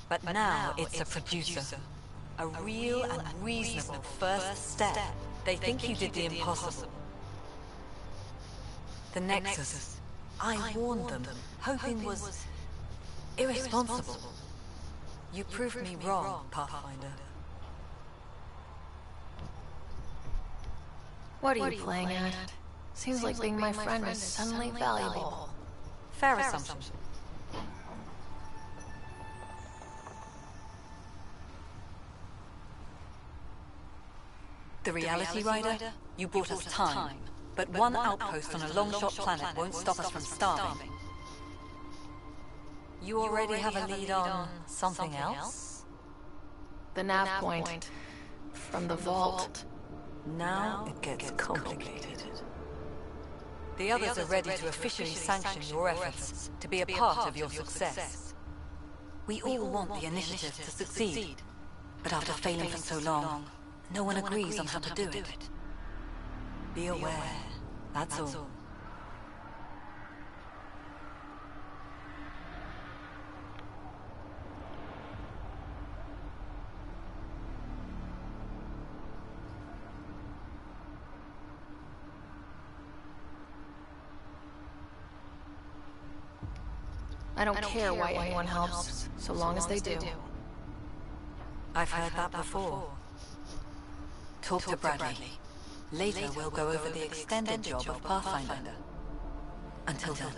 But now it's a producer. A real and reasonable first step. They think you did the impossible. The Nexus. I warned them, hoping was irresponsible. You proved me wrong, Pathfinder. What are you playing at? Seems like being my friend is suddenly valuable. Fair assumption. The Reality Rider? You bought us time, but one outpost on a long-shot planet won't stop us from starving. You already have a lead on something else? The nav point from the vault. Now it gets complicated. The others are ready to officially sanction your efforts, to be a part of your success. We all want the initiative to succeed, but after failing for so long, no one agrees on how to do it. Be aware, that's all. I don't care why anyone helps, so long as they do. I've heard that before. Talk to Bradley. Later we'll go over the extended job of Pathfinder. Until then,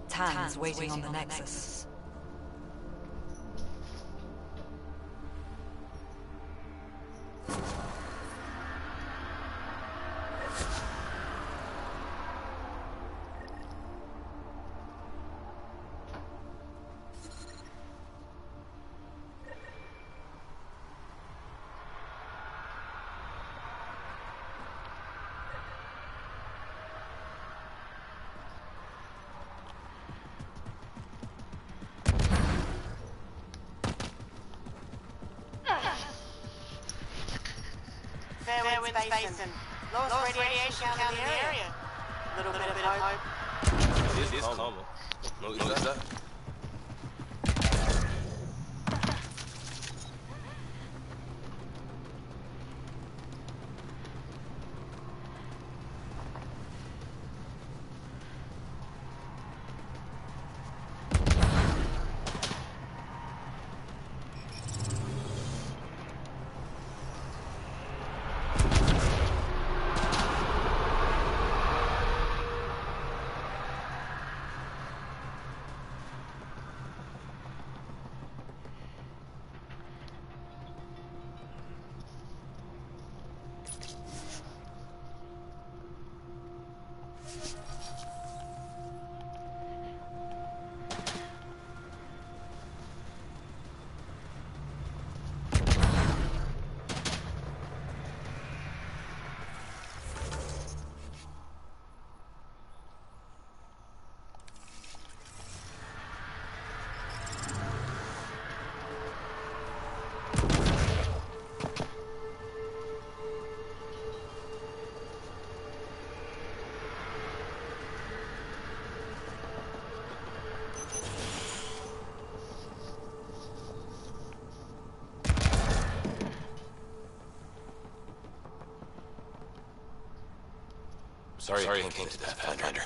Tan's waiting on the Nexus. Fair wind Basin. Lowest radiation count in the area. Little bit of hope. It is calmer. Notice that? Sorry it came to that, Pathfinder.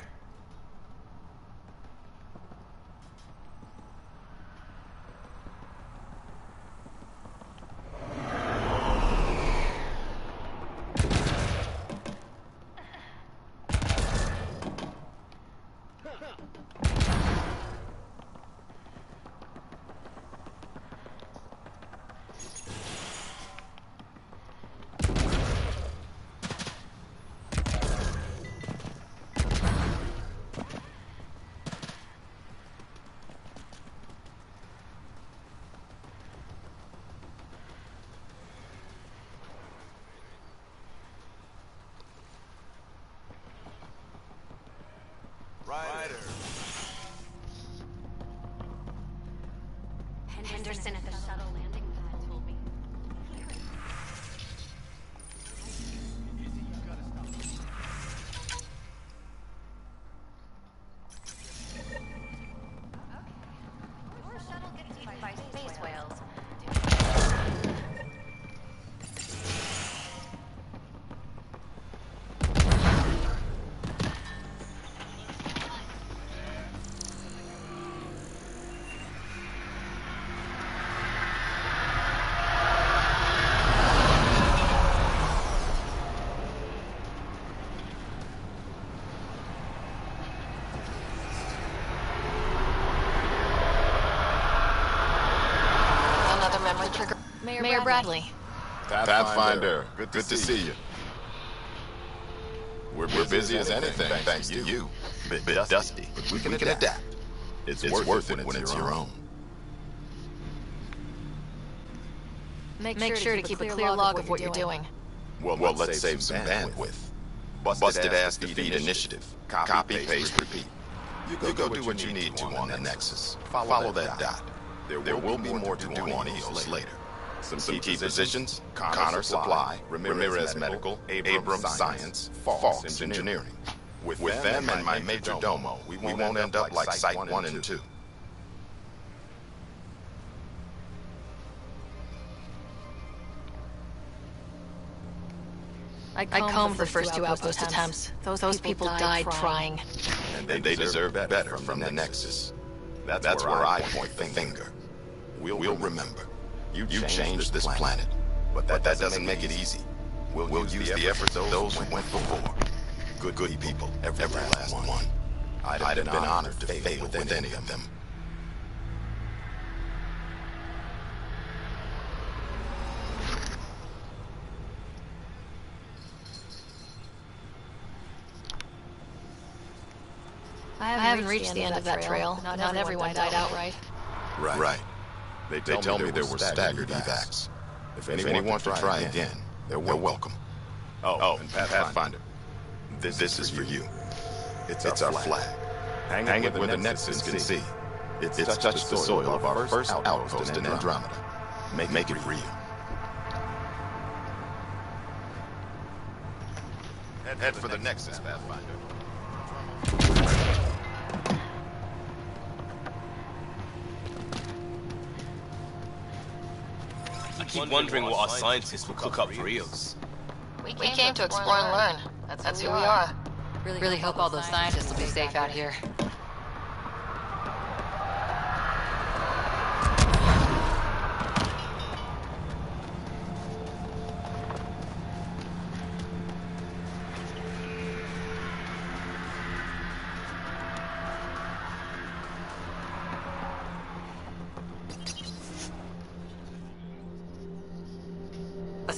Henderson at the shuttle landing pad told me. Your shuttle gets eaten by space whales. Mayor Bradley. Pathfinder, good to see you. We're busy as anything, thanks to you. Bit dusty, but we can adapt. It's worth it when it's your own. Make sure to keep a clear log of what you're doing. Well, let's save some bandwidth. Busted ass defeat initiative. Copy, paste, repeat. You go do what you need to on the Nexus. Follow that dot. There will be more to do on EOS later. Some key positions: Connor Supply, Ramirez Medical, Abrams Science, Falks Engineering. With them and my Major Domo, we won't end up like Site 1 and 2. I combed the first two outpost attempts. Those people died trying. And they deserve better from the Nexus. That's where I point the finger. We'll remember. You changed this planet, but that doesn't make it easy. We'll use the efforts of those who went before. Good people, every last one. I'd have been honored to fail with any of them. I haven't reached the end of that trail. Not everyone died outright. Right. They tell me there were staggered evacs. If anyone wants to try again, they're welcome. Oh, and Pathfinder, this is for you. It's our flag. Hang it where the Nexus can see. It's touched the soil of our first outpost in Andromeda. Make it real. Head for the Nexus, Pathfinder. I keep wondering what our scientists will cook up for EOS. We came to explore and learn. That's who we are. Really hope all those scientists will be safe out here.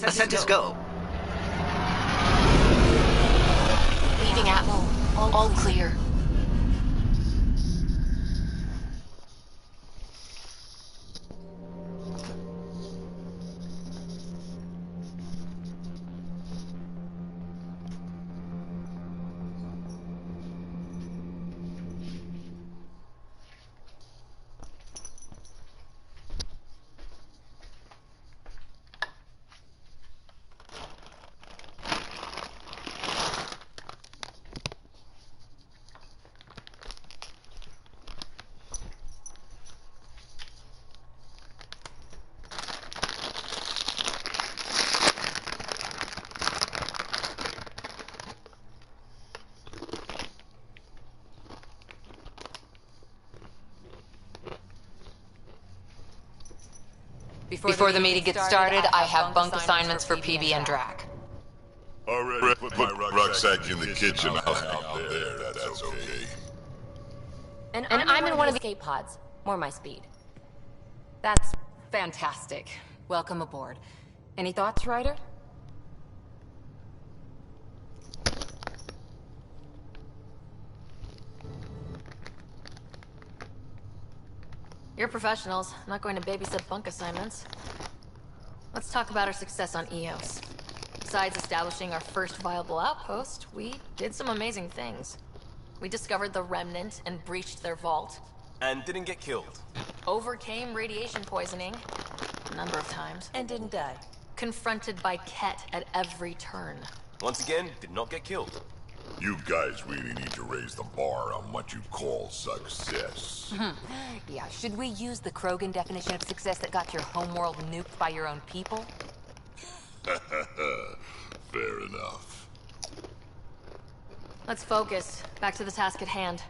Ascenders go. Leaving Atmo. All clear. Before the meeting gets started, I have bunk assignments for PB and Drac. Already put my rucksack in the kitchen out there, that's okay. And I'm in one of the escape pods. More my speed. That's Fantastic. Welcome aboard. Any thoughts, Ryder? You're professionals. I'm not going to babysit bunk assignments. Let's talk about our success on EOS. Besides establishing our first viable outpost, we did some amazing things. We discovered the Remnant and breached their vault. And didn't get killed. Overcame radiation poisoning a number of times. And didn't die. Confronted by Ket at every turn. Once again, did not get killed. You guys really need to raise the bar on what you call success. Yeah, should we use the Krogan definition of success that got your homeworld nuked by your own people? Fair enough. Let's focus. Back to the task at hand.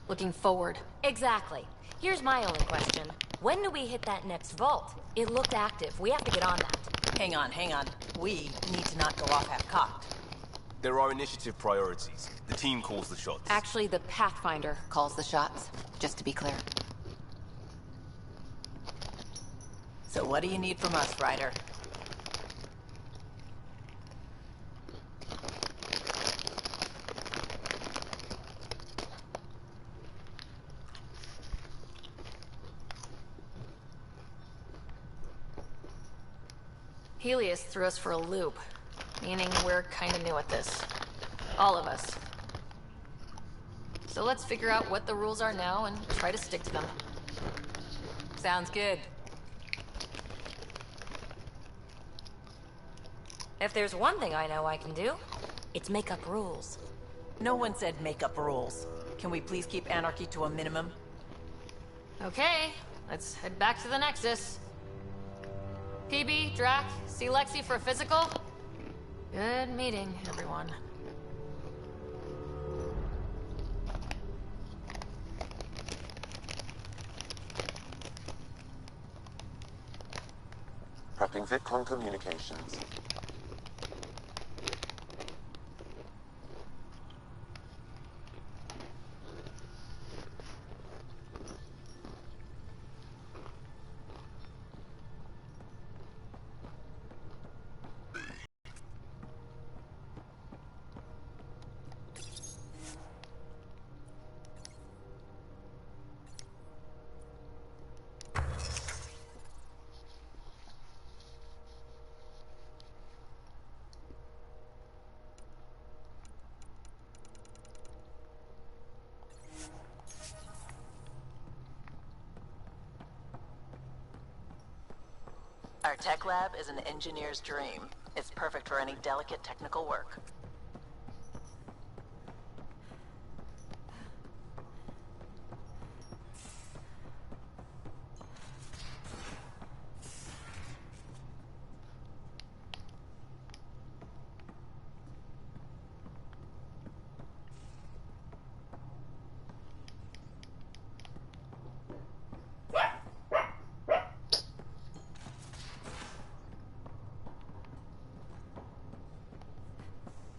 Looking forward. exactly. Here's my only question. When do we hit that next vault? It looked active. We have to get on that. Hang on. We need to not go off half-cocked. There are initiative priorities. The team calls the shots. Actually, the Pathfinder calls the shots, just to be clear. So what do you need from us, Ryder? Helios threw us for a loop, meaning we're kinda new at this. All of us. So let's figure out what the rules are now and try to stick to them. Sounds good. If there's one thing I know I can do, it's make up rules. No one said make up rules. Can we please keep anarchy to a minimum? Okay, let's head back to the Nexus. PB, Drac, see Lexi for a physical? Good meeting, everyone. Prepping VidCon communications. Our tech lab is an engineer's dream. It's perfect for any delicate technical work.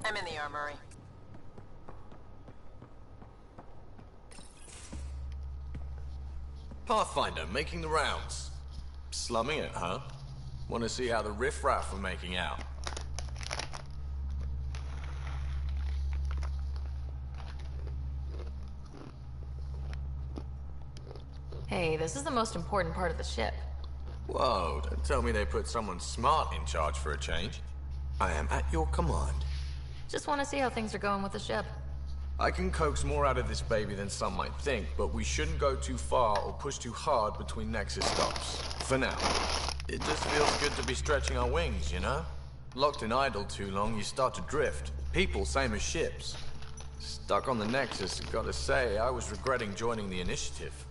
I'm in the armory. Pathfinder, making the rounds. Slumming it, huh? Want to see how the riffraff are making out? Hey, this is the most important part of the ship. Whoa, don't tell me they put someone smart in charge for a change. I am at your command. Just want to see how things are going with the ship. I can coax more out of this baby than some might think, but we shouldn't go too far or push too hard between Nexus stops. For now. It just feels good to be stretching our wings, you know? Locked in idle too long, you start to drift. People, same as ships. Stuck on the Nexus, gotta say, I was regretting joining the Initiative.